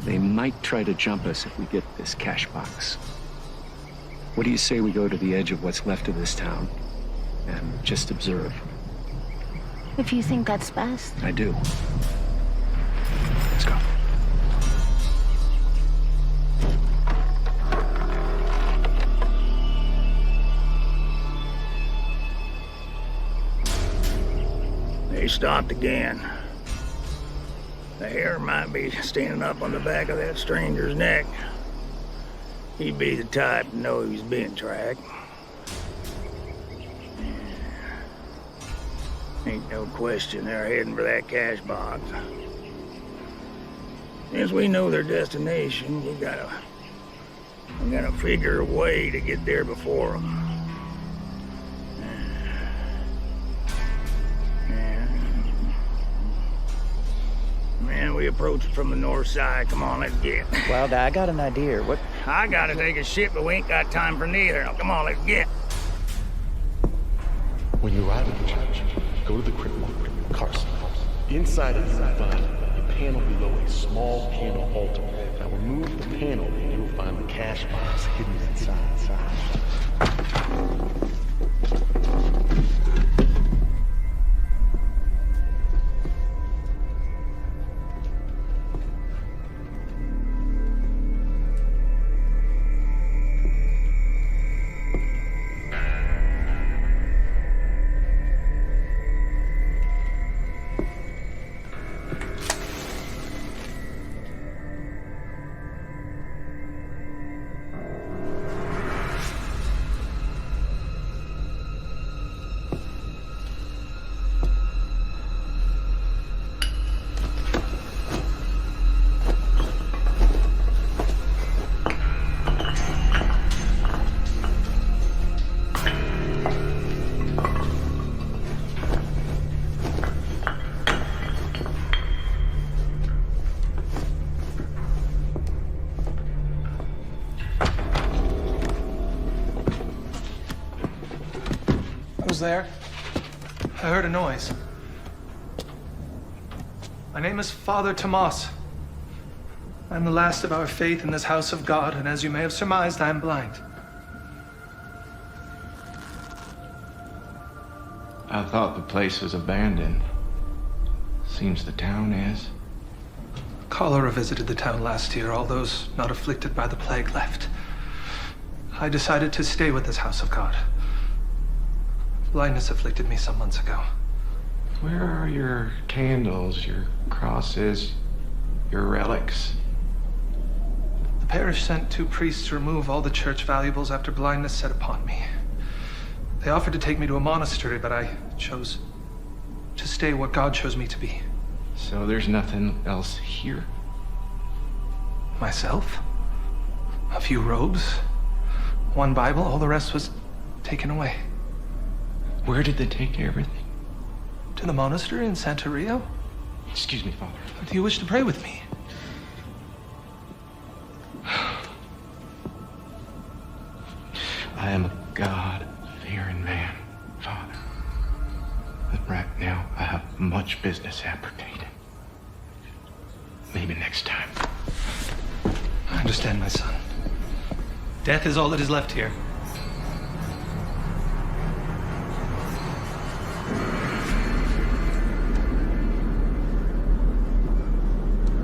They might try to jump us if we get this cash box. What do you say we go to the edge of what's left of this town and just observe? If you think that's best. I do. Let's go. They stopped again. The hair might be standing up on the back of that stranger's neck. He'd be the type to know he was being tracked. Ain't no question they're heading for that cash box. Since we know their destination, we gotta figure a way to get there before them. Man, we approach it from the north side. Come on, let's get. Well, I got an idea. What? I gotta take a shit, but we ain't got time for neither. Now, come on, let's get. When you arrive at the church, go to the crypt marked Carson. Inside it, you will find a panel below a small candle altar. Now remove the panel and you will find the cash box hidden inside. There? I heard a noise. My name is Father Tomas. I'm the last of our faith in this house of God, and as you may have surmised, I am blind. I thought the place was abandoned. Seems the town is. Cholera visited the town last year. All those not afflicted by the plague left. I decided to stay with this house of God. Blindness afflicted me some months ago. Where are your candles, your crosses, your relics? The parish sent 2 priests to remove all the church valuables after blindness set upon me. They offered to take me to a monastery, but I chose to stay what God chose me to be. So there's nothing else here? Myself? A few robes? 1 Bible? All the rest was taken away. Where did they take everything? To the monastery in Santeria. Excuse me, Father. Do you wish to pray with me? I am a God-fearing man, Father. much business appertaining. Maybe next time. I understand, my son. Death is all that is left here.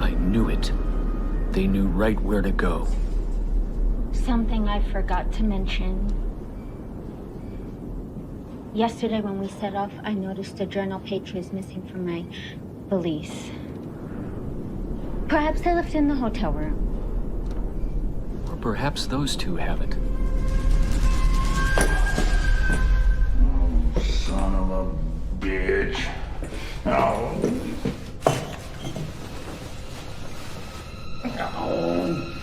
I knew it. They knew right where to go. Something I forgot to mention. Yesterday when we set off, I noticed a journal page was missing from my valise. Perhaps I left it in the hotel room. Or perhaps those two have it. Oh, son of a bitch. Oh. Oh.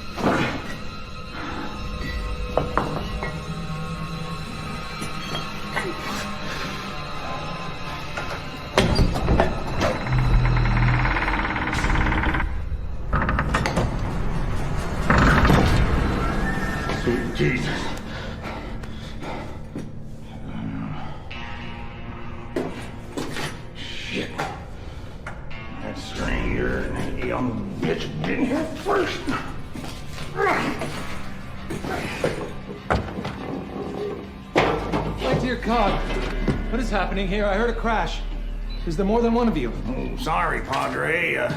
Sweet Jesus. Shit. That stranger and the young bitch been here first. My dear God, what is happening here? I heard a crash. Is there more than one of you? Oh, sorry, Padre.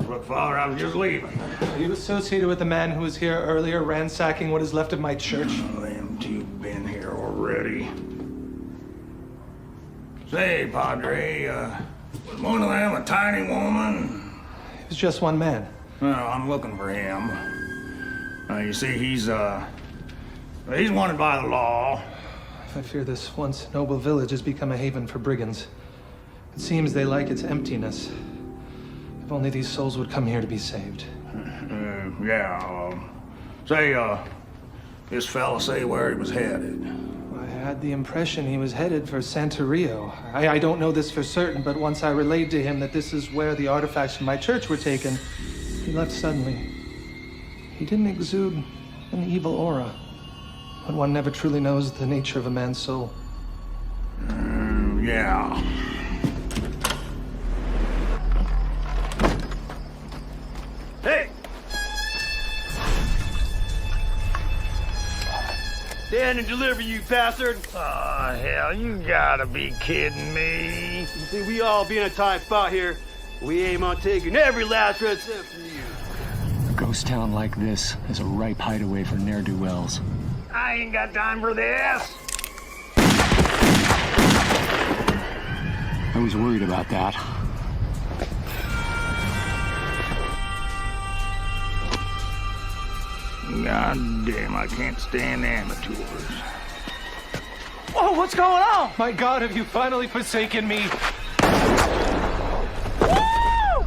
Look, Father, I was just leaving. Are you associated with the man who was here earlier ransacking what is left of my church? Oh, them two been here already. Say, Padre, was one of them a tiny woman? It was just one man. Well, I'm looking for him. You see, he's wanted by the law. I fear this once noble village has become a haven for brigands. It seems they like its emptiness. If only these souls would come here to be saved. This fella say where he was headed? I had the impression he was headed for Santerio. I don't know this for certain, but once I relayed to him that this is where the artifacts from my church were taken, he left suddenly. He didn't exude an evil aura, but one never truly knows the nature of a man's soul. Yeah. Hey! Stand and deliver, you bastard! Oh, hell, you gotta be kidding me. You see, we all be in a tight spot here. We aim on taking every last red cent from you. A ghost town like this is a ripe hideaway for ne'er-do-wells. I ain't got time for this. I was worried about that. God damn, I can't stand amateurs. Whoa, what's going on? My God, have you finally forsaken me? Woo!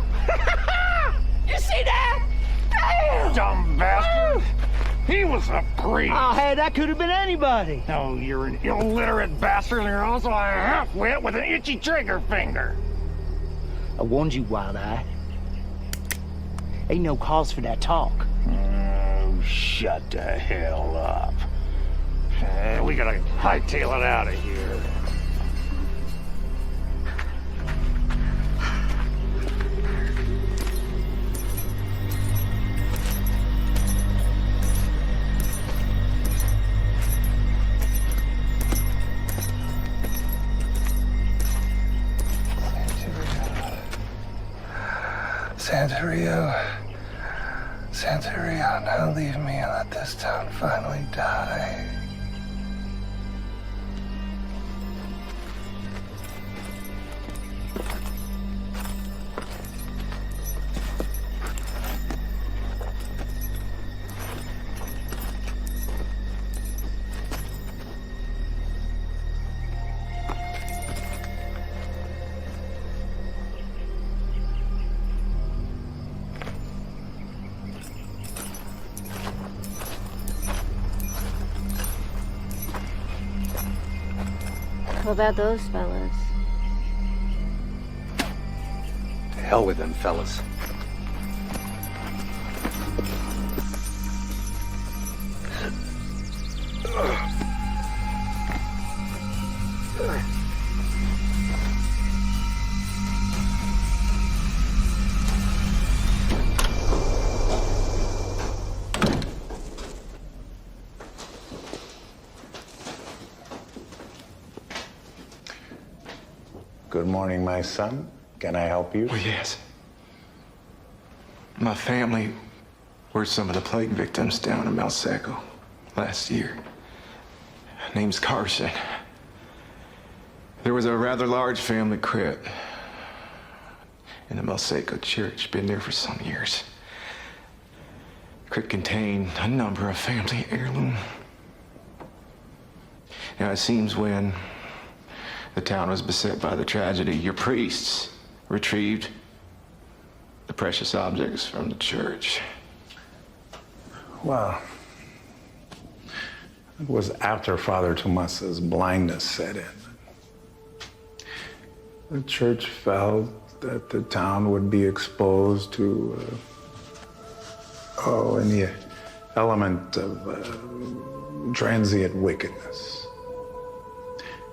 You see that? Damn! Dumb bastard! He was a creep. Oh, hey, that could have been anybody. Oh, you're an illiterate bastard, and you're also a half-wit with an itchy trigger finger. I warned you, Wild Eye. Ain't no cause for that talk. Oh, shut the hell up. We gotta hightail it out of here. Santerio, now leave me and let this town finally die. What about those fellas? To hell with them fellas. Good morning, my son. Can I help you? Well, yes. My family were some of the plague victims down in Malseco last year. Name's Carson. There was a rather large family crypt in the Malseco church. Been there for some years. Crypt contained a number of family heirlooms. Now, it seems when the town was beset by the tragedy, your priests retrieved the precious objects from the church. Well, it was after Father Tomas's blindness set in. The church felt that the town would be exposed to, any element of transient wickedness.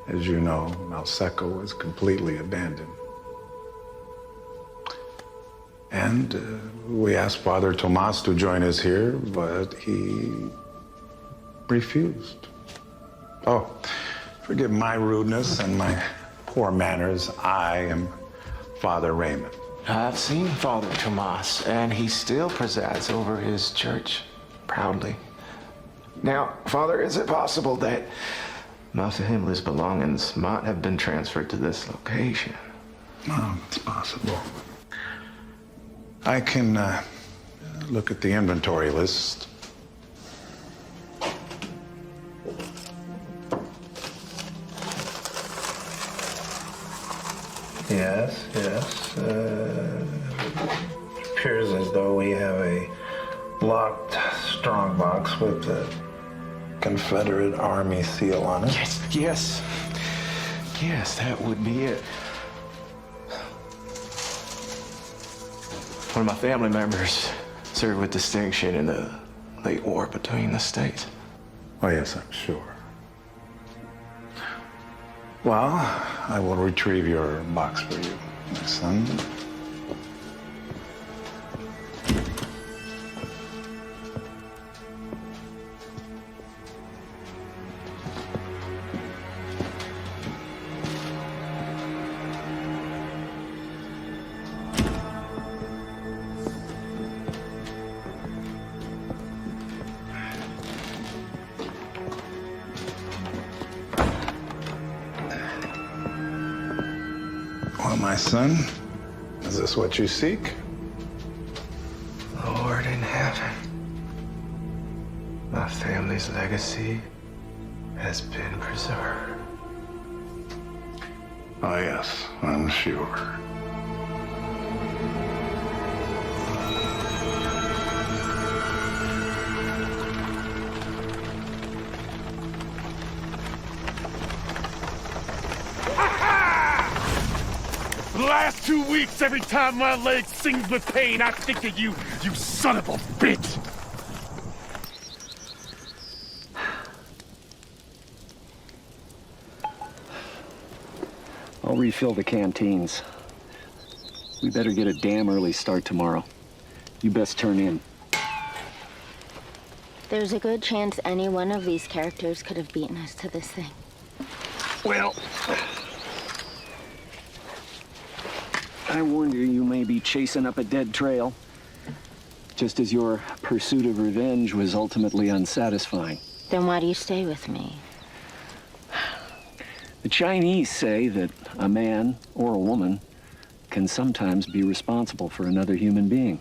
As you know, Malseco was completely abandoned. And we asked Father Tomas to join us here, but he refused. Oh, forgive my rudeness and my poor manners. I am Father Raymond. I've seen Father Tomas, and he still presides over his church proudly. Now, Father, is it possible that my family's belongings might have been transferred to this location? Oh, it's possible. I can look at the inventory list. Yes. Appears as though we have a locked strongbox with the Confederate Army seal on it. Yes, that would be it. One of my family members served with distinction in the late war between the states. Oh, yes, I'm sure. Well, I will retrieve your box for you, my son. Well, my son, is this what you seek? Lord in heaven, my family's legacy has been preserved. Oh, yes, I'm sure. The last 2 weeks, every time my leg sings with pain, I think of you, you son of a bitch! I'll refill the canteens. We better get a damn early start tomorrow. You best turn in. There's a good chance any one of these characters could have beaten us to this thing. Well, I warned you may be chasing up a dead trail, just as your pursuit of revenge was ultimately unsatisfying. Then why do you stay with me? The Chinese say that a man or a woman can sometimes be responsible for another human being.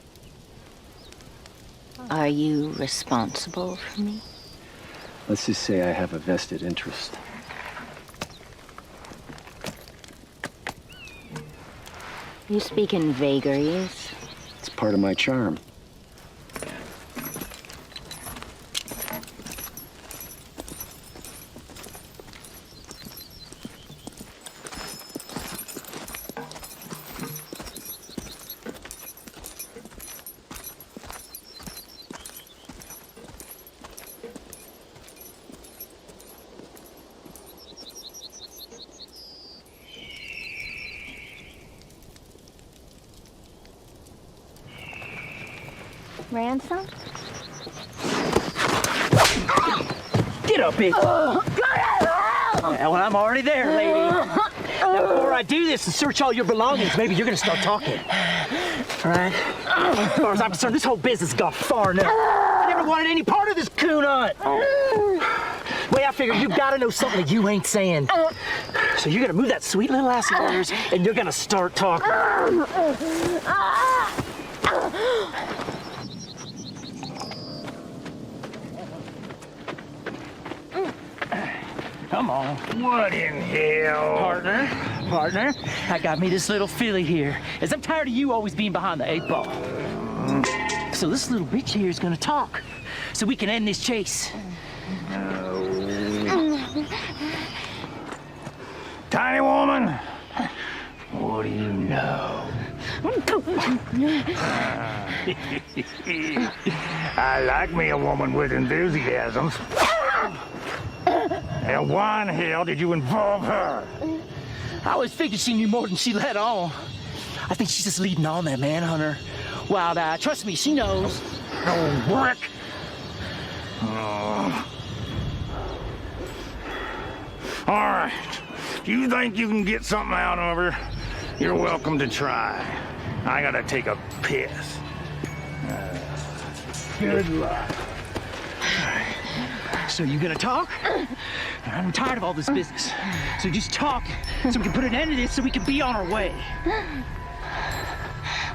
Are you responsible for me? Let's just say I have a vested interest. You speak in vagaries. It's part of my charm. Ransom? Get up, bitch! Well, I'm already there, lady. Now, before I do this and search all your belongings, maybe you're gonna start talking. All right? As far as I'm concerned, this whole business has gone far enough. I never wanted any part of this coon hunt. Way I figure you gotta know something that you ain't saying. So you're gonna move that sweet little ass of yours, and you're gonna start talking. Come on. What in hell? Partner, I got me this little filly here, as I'm tired of you always being behind the 8 ball. So this little bitch here is gonna talk, so we can end this chase. Tiny woman, what do you know? I like me a woman with enthusiasms. Now, why in hell did you involve her? I always figured she knew more than she let on. I think she's just leading on that manhunter. Wild Eye, trust me, she knows. Oh, brick! Oh. All right. If you think you can get something out of her, you're welcome to try. I gotta take a piss. Good luck. So you gonna talk? I'm tired of all this business. So just talk, so we can put an end to this, so we can be on our way.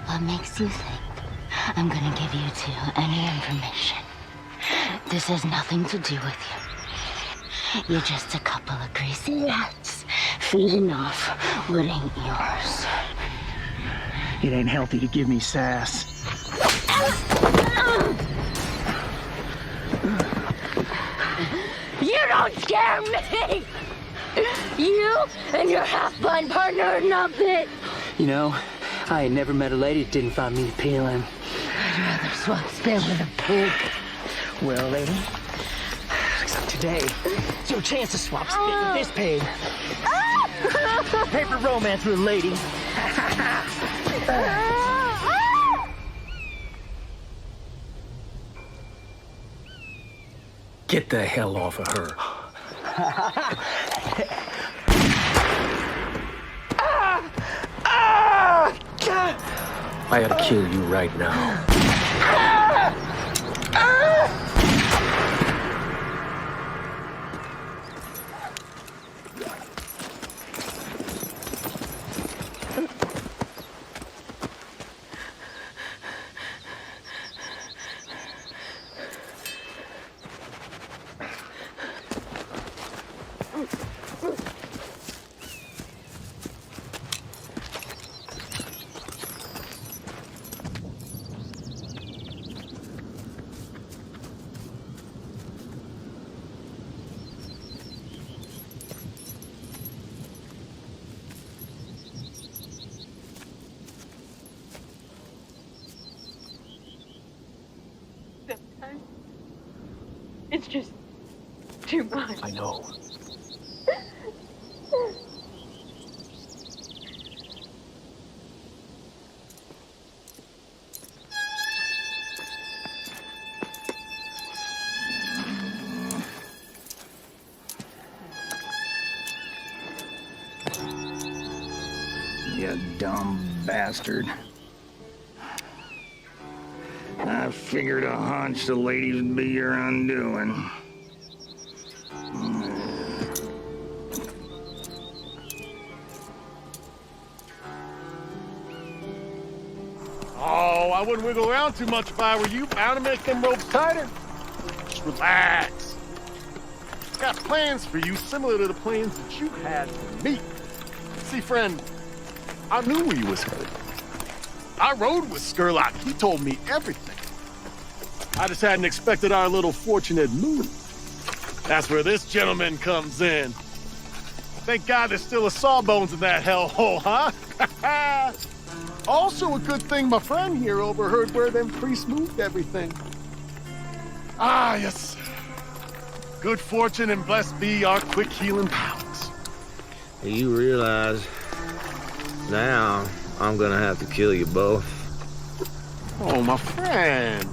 What makes you think I'm gonna give you two any information? This has nothing to do with you. You're just a couple of greasy rats feeding off what ain't yours. It ain't healthy to give me sass. You don't scare me! You and your half-blind partner are nothing. You know, I ain't never met a lady that didn't find me appealing. I'd rather swap spit with a pig. Well, lady, looks like today it's your chance to swap spit with this pig. Paper romance with a lady. Get the hell off of her. I ought to kill you right now. It's just too much. I know. You dumb bastard. I figured a hunch the ladies would be your undoing. Oh, I wouldn't wiggle around too much if I were you. Bound to make them ropes tighter. Just relax. I've got plans for you similar to the plans that you had for me. See, friend, I knew where you was headed. I rode with Skurlock. He told me everything. I just hadn't expected our little fortunate move. That's where this gentleman comes in. Thank God there's still a sawbones in that hellhole, huh? Also a good thing my friend here overheard where them priests moved everything. Ah, yes. Good fortune and blessed be our quick healing powers. You realize now I'm gonna have to kill you both. Oh, my friend.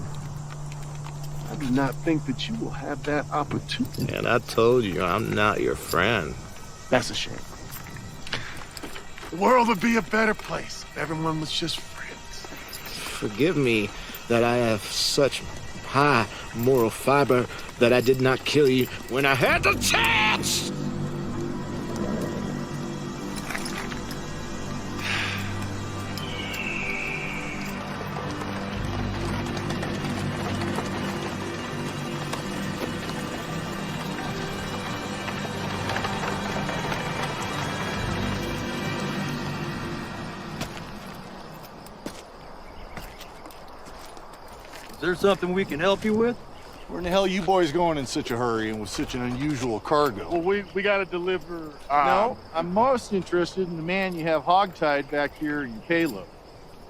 I do not think that you will have that opportunity. And I told you I'm not your friend. That's a shame. The world would be a better place if everyone was just friends. Forgive me that I have such high moral fiber that I did not kill you when I had the chance! Is there something we can help you with? Where in the hell you boys going in such a hurry and with such an unusual cargo? Well, we gotta deliver... No, I'm most interested in the man you have hogtied back here in your payload.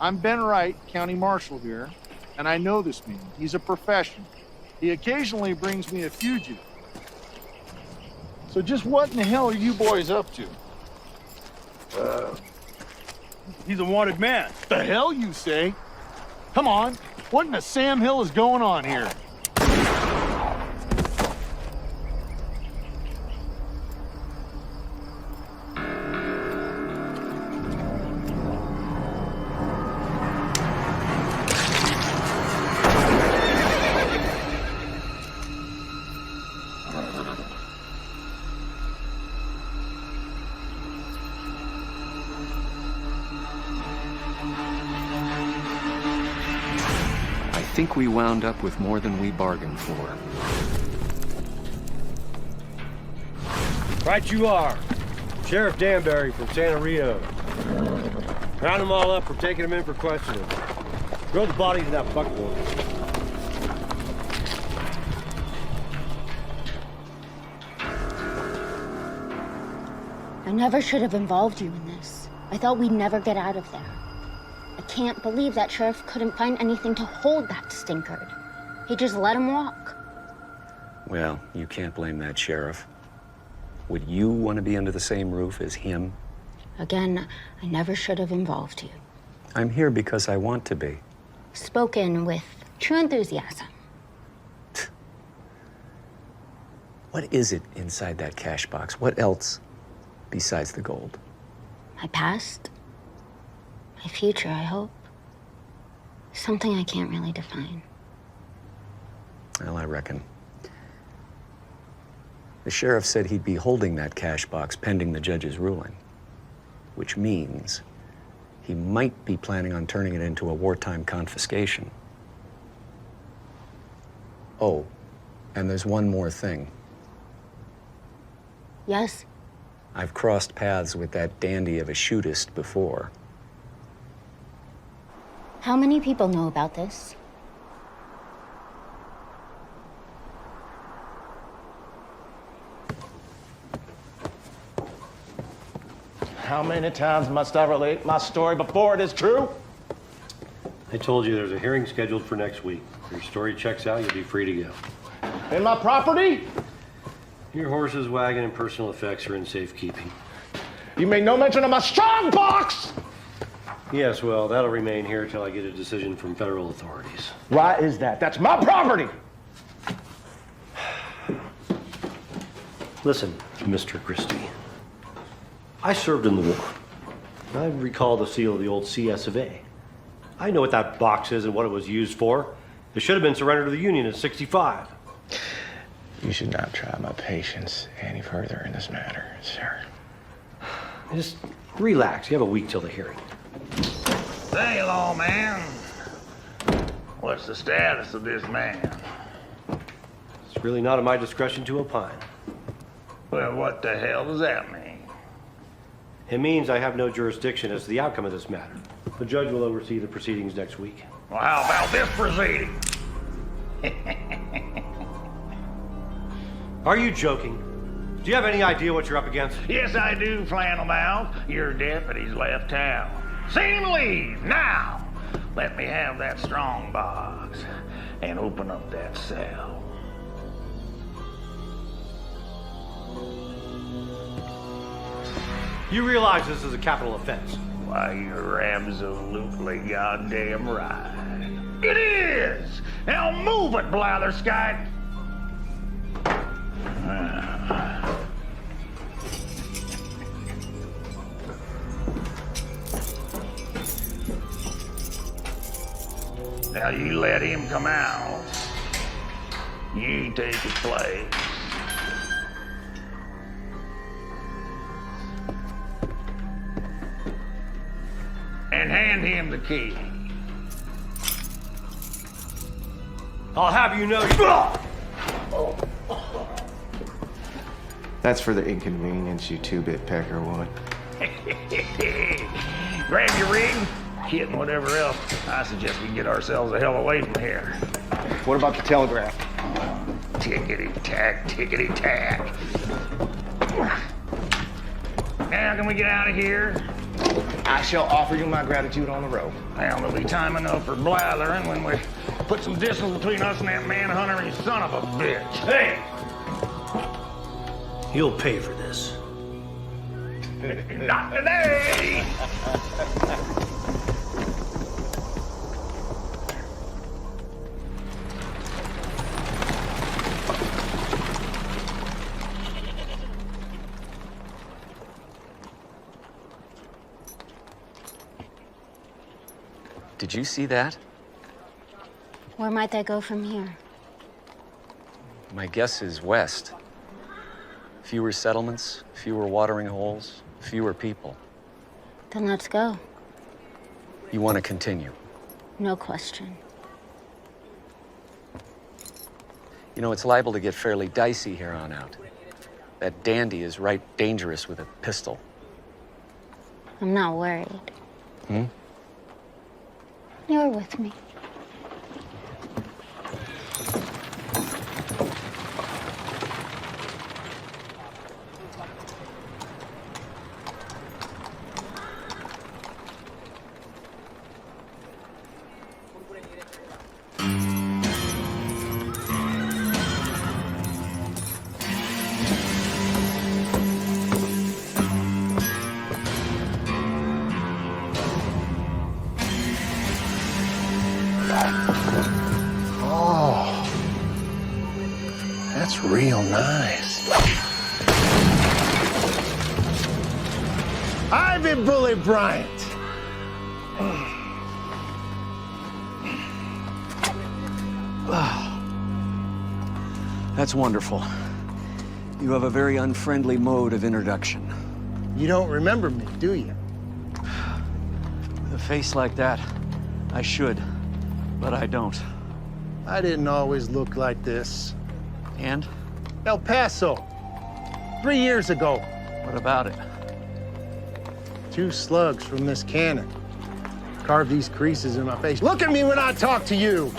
I'm Ben Wright, County Marshal here, and I know this man. He's a professional. He occasionally brings me a fugitive. So just what in the hell are you boys up to? He's a wanted man. The hell you say? Come on, what in the Sam Hill is going on here? I think we wound up with more than we bargained for. Right you are. Sheriff Danbury from Santa Rio. Round them all up for taking them in for questioning. Throw the bodies in that buckboard. I never should have involved you in this. I thought we'd never get out of there. I can't believe that sheriff couldn't find anything to hold that stinkard. He just let him walk. Well, you can't blame that sheriff. Would you want to be under the same roof as him? Again, I never should have involved you. I'm here because I want to be. Spoken with true enthusiasm. What is it inside that cash box? What else besides the gold? My past. My future, I hope. Something I can't really define. Well, I reckon. The sheriff said he'd be holding that cash box pending the judge's ruling, which means he might be planning on turning it into a wartime confiscation. Oh, and there's one more thing. Yes? I've crossed paths with that dandy of a shootist before. How many people know about this? How many times must I relate my story before it is true? I told you there's a hearing scheduled for next week. If your story checks out, you'll be free to go. And my property? Your horses, wagon, and personal effects are in safekeeping. You made no mention of my strong box! Yes, well, that'll remain here till I get a decision from federal authorities. Why is that? That's my property! Listen, Mr. Christie. I served in the war. I recall the seal of the old CS of A. I know what that box is and what it was used for. It should have been surrendered to the Union in '65. You should not try my patience any further in this matter, sir. Just relax. You have a week till the hearing. Say, lawman, what's the status of this man? It's really not at my discretion to opine. Well, what the hell does that mean? It means I have no jurisdiction as to the outcome of this matter. The judge will oversee the proceedings next week. Well, how about this proceeding? Are you joking? Do you have any idea what you're up against? Yes, I do, Flannelmouth. Your deputies left town. See him leave, now! Let me have that strong box and open up that cell. You realize this is a capital offense? Why, you're absolutely goddamn right. It is! Now move it, Blatherskite! Now you let him come out. You take his place. And hand him the key. I'll have you know. That's for the inconvenience you two-bit pecker would. Grab your rig, kit, and whatever else. I suggest we get ourselves the hell away from here. What about the telegraph? Tickety-tack, tickety-tack. Now, can we get out of here? I shall offer you my gratitude on the road. Well, there'll be time enough for blathering when we put some distance between us and that manhunter and his son of a bitch. Hey! You'll pay for this. Not today! Did you see that? Where might they go from here? My guess is west. Fewer settlements, fewer watering holes, fewer people. Then let's go. You want to continue? No question. You know, it's liable to get fairly dicey here on out. That dandy is right dangerous with a pistol. I'm not worried. Hmm? You're with me. That's real nice. Ivy Bully Bryant. That's wonderful. You have a very unfriendly mode of introduction. You don't remember me, do you? With a face like that, I should, but I don't. I didn't always look like this. And? El Paso. 3 years ago. What about it? 2 slugs from this cannon. Carved these creases in my face. Look at me when I talk to you!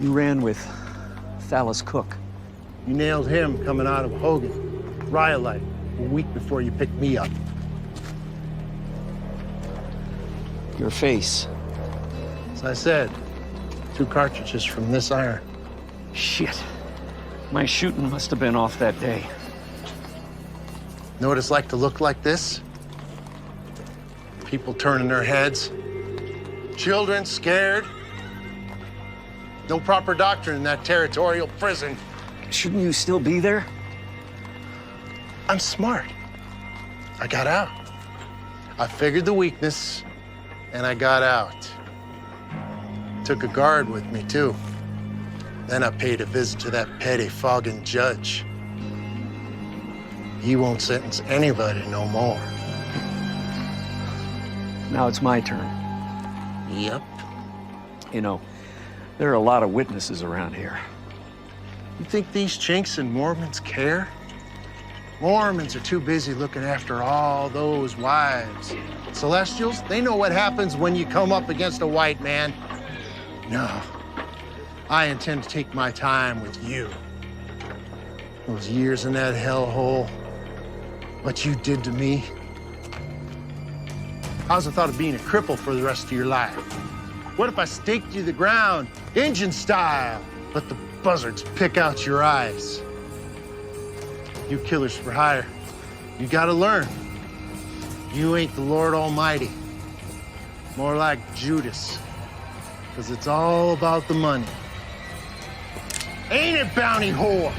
You ran with Thalys Cook. You nailed him coming out of Hogan. Rhyolite, a week before you picked me up. Your face. As I said, 2 cartridges from this iron. Shit. My shooting must have been off that day. Know what it's like to look like this? People turning their heads. Children scared. No proper doctrine in that territorial prison. Shouldn't you still be there? I'm smart. I got out. I figured the weakness, and I got out. Took a guard with me, too. Then I paid a visit to that petty fogging judge. He won't sentence anybody no more. Now it's my turn. Yep. You know, there are a lot of witnesses around here. You think these chinks and Mormons care? Mormons are too busy looking after all those wives. Celestials, they know what happens when you come up against a white man. No, I intend to take my time with you. Those years in that hellhole, what you did to me. How's the thought of being a cripple for the rest of your life? What if I staked you to the ground, Injun style, let the buzzards pick out your eyes? You killers for hire, you gotta learn. You ain't the Lord Almighty. More like Judas, because it's all about the money. Ain't it, bounty whore?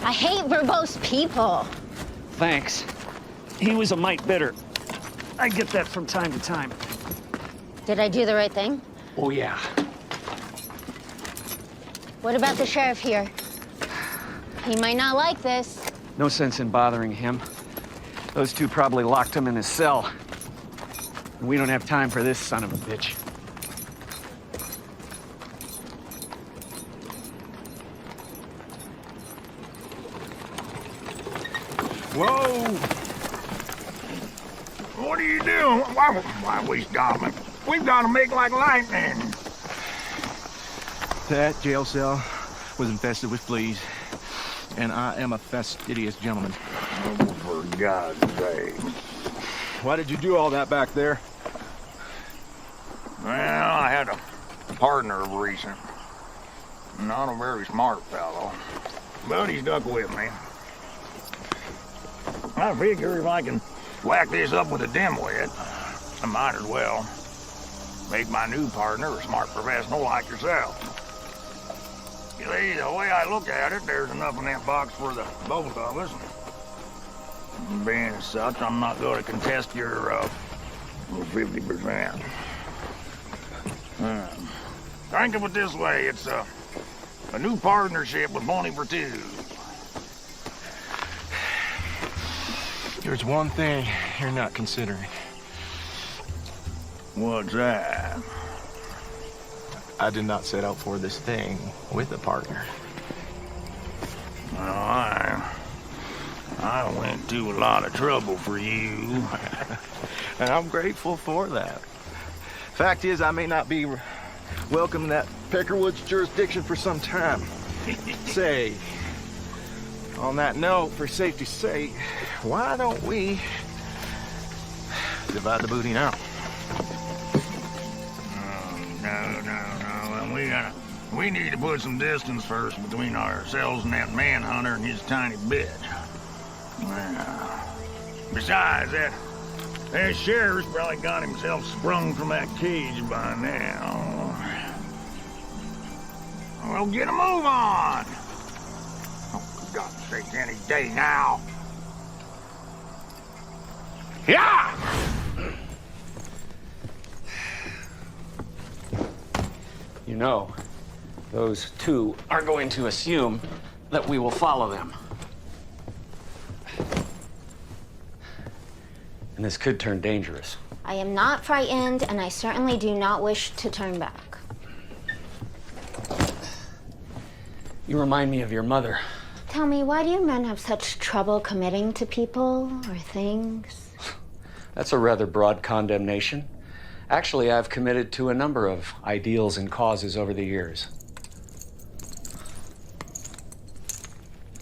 I hate verbose people. Thanks. He was a mite bitter. I get that from time to time. Did I do the right thing? Oh, yeah. What about the sheriff here? He might not like this. No sense in bothering him. Those two probably locked him in his cell. We don't have time for this son of a bitch. Whoa! What are you doing? Why we stopping? We've got to make like lightning. That jail cell was infested with fleas, and I am a fastidious gentleman. Oh, for God's sake. Why did you do all that back there? Well, I had a partner of recent. Not a very smart fellow, but he stuck with me. I figure if I can whack this up with a dimwit, I might as well make my new partner a smart professional like yourself. You see, the way I look at it, there's enough in that box for the both of us. Being as such, I'm not going to contest your 50%. Think of it this way, it's a new partnership with money for two. There's one thing you're not considering. What's that? I did not set out for this thing with a partner. Well, I went to a lot of trouble for you. And I'm grateful for that. Fact is, I may not be welcome in that Peckerwood's jurisdiction for some time. Say, on that note, for safety's sake, why don't we divide the booty now? No. We need to put some distance first between ourselves and that manhunter and his tiny bitch. Besides, that sheriff's probably got himself sprung from that cage by now. Well, get a move on! Oh, for God's sake, any day now. Yeah! You know, those two are going to assume that we will follow them. And this could turn dangerous. I am not frightened, and I certainly do not wish to turn back. You remind me of your mother. Tell me, why do you men have such trouble committing to people or things? That's a rather broad condemnation. Actually, I've committed to a number of ideals and causes over the years.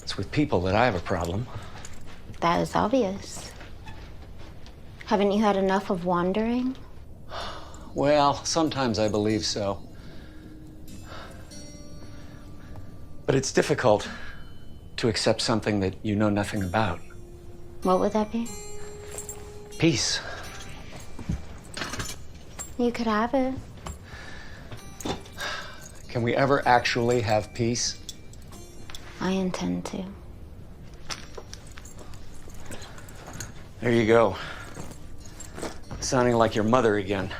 It's with people that I have a problem. That is obvious. Haven't you had enough of wandering? Well, sometimes I believe so. But it's difficult to accept something that you know nothing about. What would that be? Peace. You could have it. Can we ever actually have peace? I intend to. There you go. Sounding like your mother again.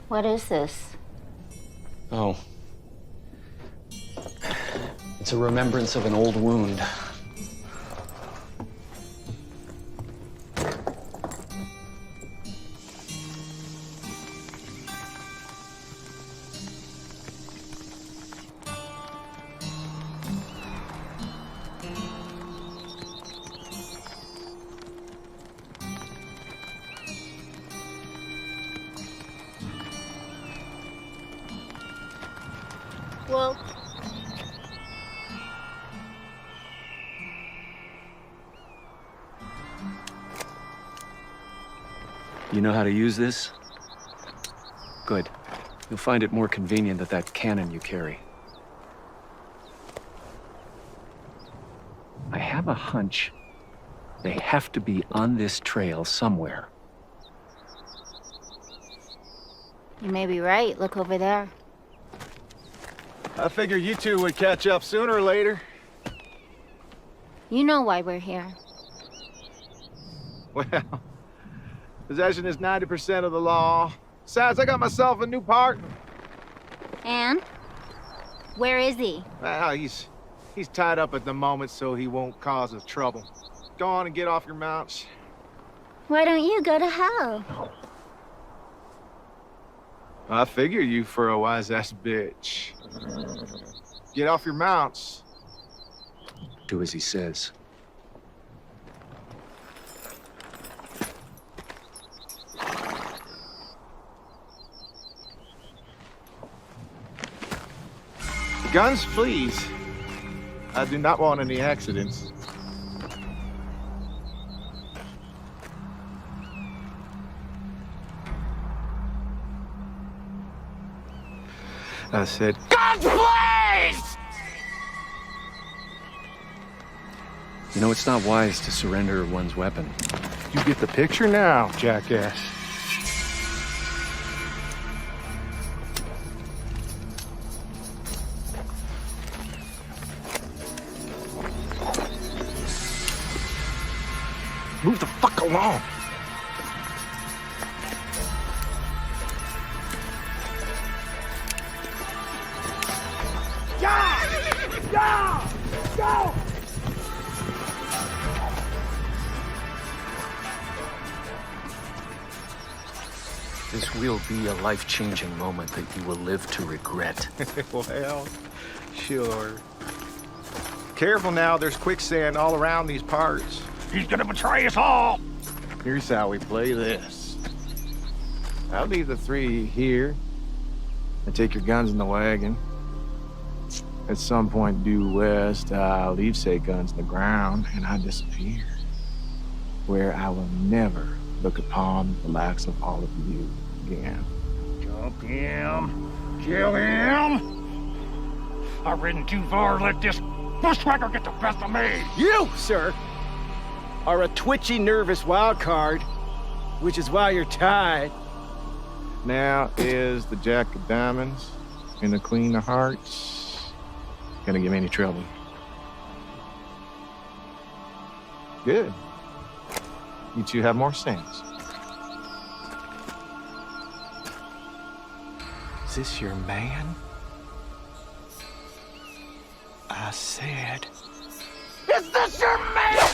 What is this? Oh. It's a remembrance of an old wound. Well, you know how to use this? Good. You'll find it more convenient than that cannon you carry. I have a hunch they have to be on this trail somewhere. You may be right. Look over there. I figure you two would catch up sooner or later. You know why we're here. Well, possession is 90% of the law. Besides, I got myself a new partner. And? Where is he? Well, he's tied up at the moment so he won't cause us trouble. Go on and get off your mounts. Why don't you go to hell? I figure you for a wise-ass bitch. Get off your mounts. Do as he says. Guns, please. I do not want any accidents. I said, Guns, please! You know, it's not wise to surrender one's weapon. You get the picture now, jackass. Move the fuck along. Go! This will be a life-changing moment that you will live to regret. Well, sure. Careful now, there's quicksand all around these parts. He's gonna betray us all. Here's how we play this. I'll leave the three here and take your guns in the wagon. At some point due west, I'll leave said guns in the ground and I disappear. Where I will never look upon the likes of all of you again. Jump him. Kill him. I've ridden too far to let this bushwhacker get the best of me. You, sir, are a twitchy, nervous wild card, which is why you're tied. Now is the Jack of Diamonds and the Queen of Hearts gonna give me any trouble? Good. You two have more sense. Is this your man? I said... Is this your man?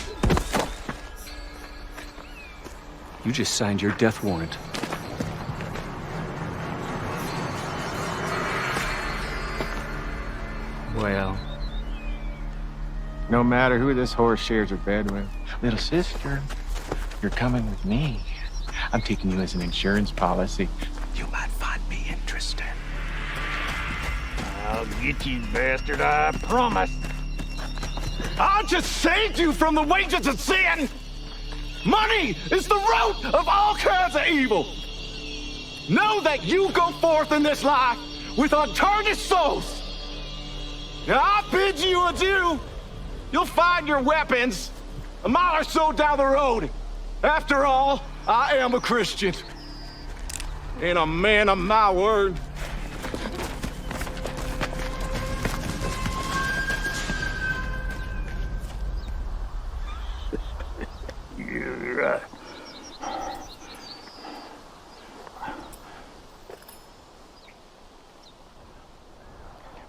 You just signed your death warrant. Well, no matter who this horse shares her bed with, little sister, you're coming with me. I'm taking you as an insurance policy. You might find me interesting. I'll get you, bastard, I promise. I'll just save you from the wages of sin. Money is the root of all kinds of evil. Know that you go forth in this life with untarnished souls. Now, I bid you adieu. You'll find your weapons a mile or so down the road. After all, I am a Christian and a man of my word. You're right.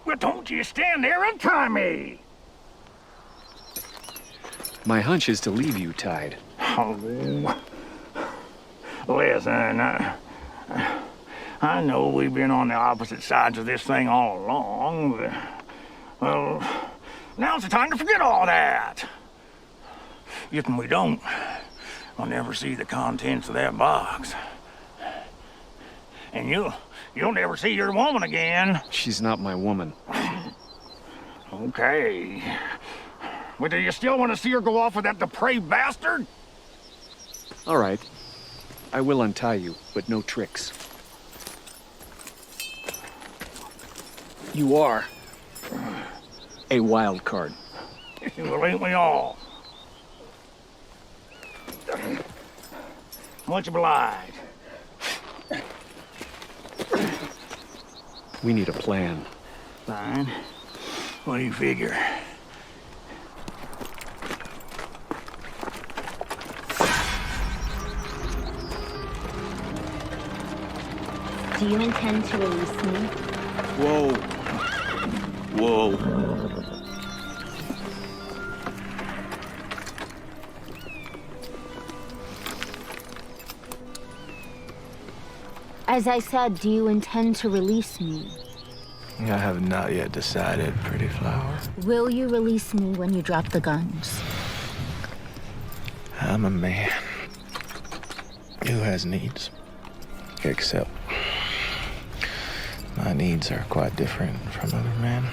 Well, don't you stand there and try me. My hunch is to leave you tied. Oh, listen, I know we've been on the opposite sides of this thing all along, but, well, now's the time to forget all that. If we don't, I'll never see the contents of that box. And you'll never see your woman again. She's not my woman. Okay. But do you still want to see her go off with that depraved bastard? All right. I will untie you, but no tricks. You are a wild card. Well, ain't we all? Much obliged. We need a plan. Fine. What do you figure? Do you intend to release me? Whoa. Whoa. As I said, do you intend to release me? I have not yet decided, pretty flower. Will you release me when you drop the guns? I'm a man who has needs, except my needs are quite different from other men.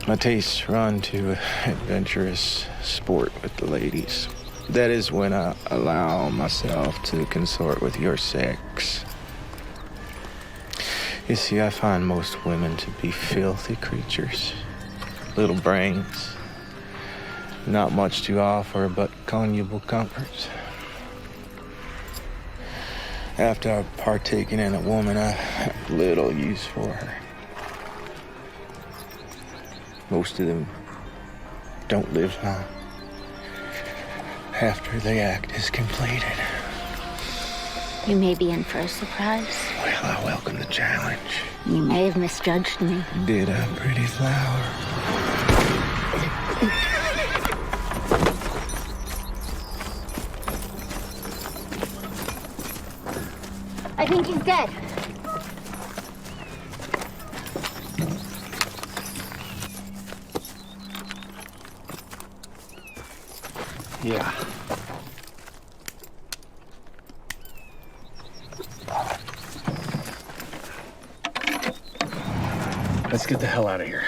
My tastes run to adventurous sport with the ladies. That is when I allow myself to consort with your sex. You see, I find most women to be filthy creatures. Little brains. Not much to offer but conjugal comforts. After I've partaken in a woman, I have little use for her. Most of them don't live long after the act is completed. You may be in for a surprise. Well, I welcome the challenge. You may have misjudged me. Did I, pretty flower? I think he's dead. Yeah. Let's get the hell out of here.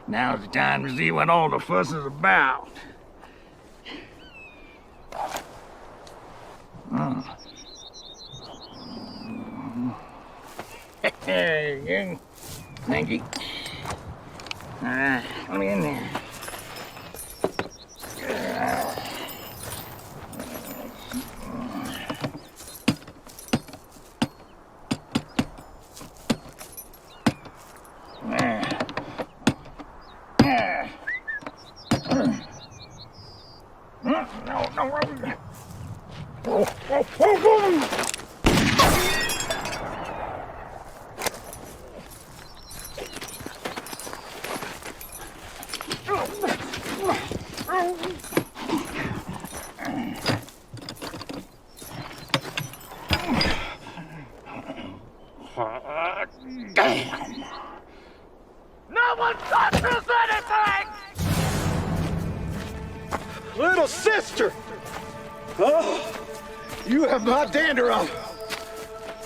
Now's the time to see what all the fuss is about. There you go. Thank you. All right, let me in there. Damn! No one touches anything! Little sister! Oh, you have my dander up.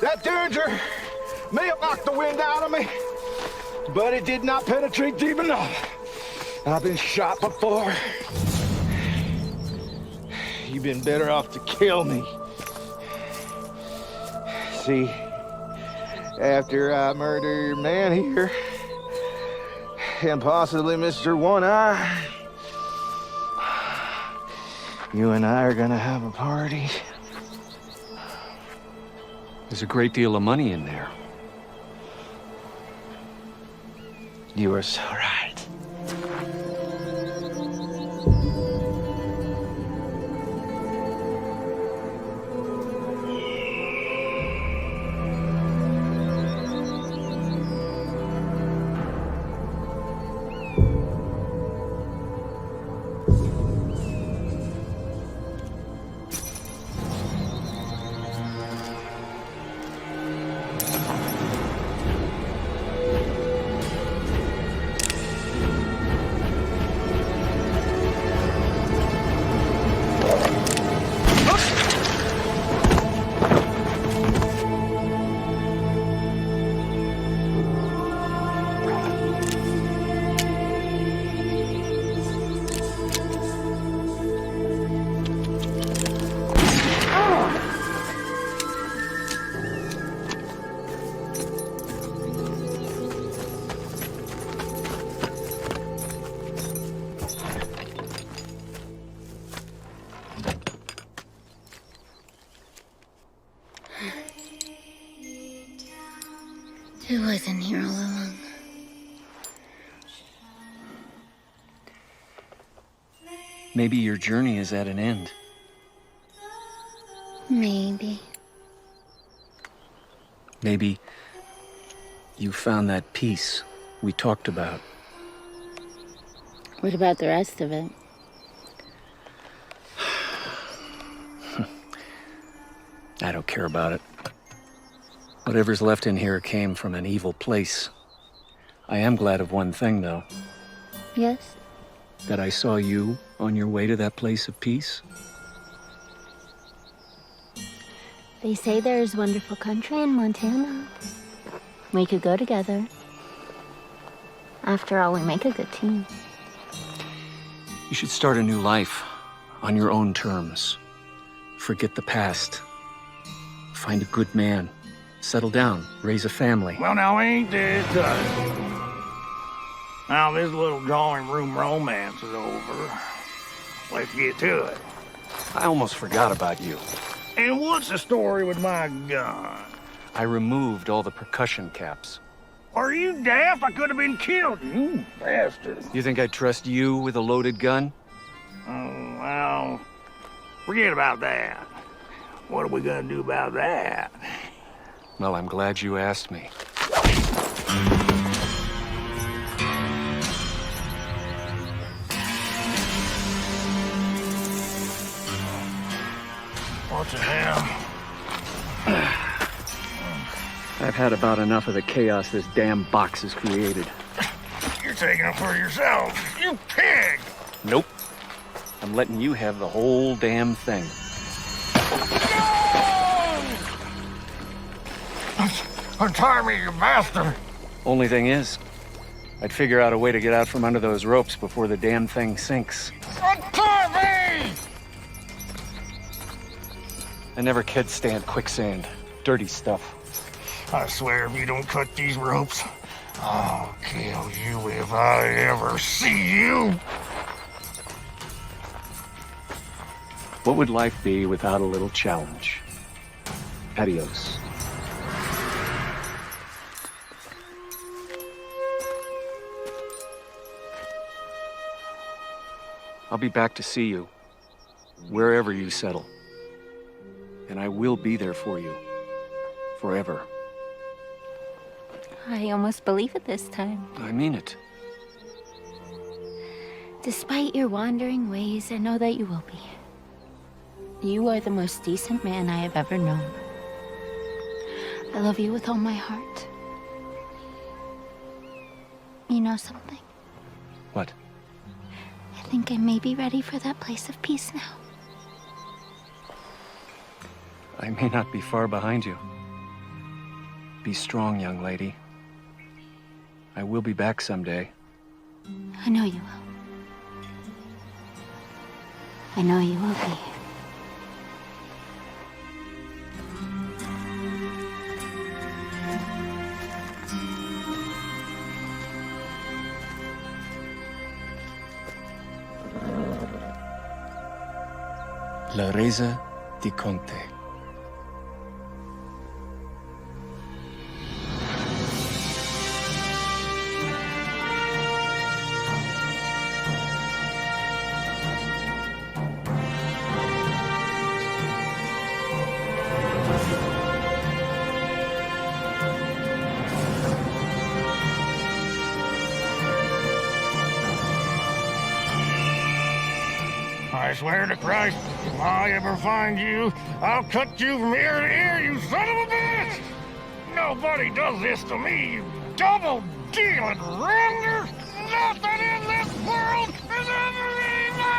That danger may have knocked the wind out of me, but it did not penetrate deep enough. I've been shot before. You've been better off to kill me. See, after I murder your man here, and possibly Mr. One Eye, you and I are gonna have a party. There's a great deal of money in there. You are so right. It wasn't here all along. Maybe your journey is at an end. Maybe. Maybe you found that peace we talked about. What about the rest of it? I don't care about it. Whatever's left in here came from an evil place. I am glad of one thing, though. Yes? That I saw you on your way to that place of peace. They say there's wonderful country in Montana. We could go together. After all, we make a good team. You should start a new life on your own terms. Forget the past. Find a good man. Settle down. Raise a family. Well, now ain't this done? Now this little drawing room romance is over. Let's get to it. I almost forgot about you. And what's the story with my gun? I removed all the percussion caps. Are you daft? I could have been killed, you bastard. You think I'd trust you with a loaded gun? Oh, well, forget about that. What are we gonna do about that? Well, I'm glad you asked me. What the hell? I've had about enough of the chaos this damn box has created. You're taking it for yourself, you pig! Nope. I'm letting you have the whole damn thing. Untie me, you bastard! Only thing is, I'd figure out a way to get out from under those ropes before the damn thing sinks. Untie me! I never could stand quicksand. Dirty stuff. I swear if you don't cut these ropes, I'll kill you if I ever see you! What would life be without a little challenge? Adios. I'll be back to see you, wherever you settle. And I will be there for you, forever. I almost believe it this time. I mean it. Despite your wandering ways, I know that you will be. You are the most decent man I have ever known. I love you with all my heart. You know something? What? I think I may be ready for that place of peace now. I may not be far behind you. Be strong, young lady. I will be back someday. I know you will. I know you will be. La Resa di Conte. I swear to Christ, if I ever find you, I'll cut you from ear to ear, you son of a bitch! Nobody does this to me, you double-dealing render! Nothing in this world is ever enough!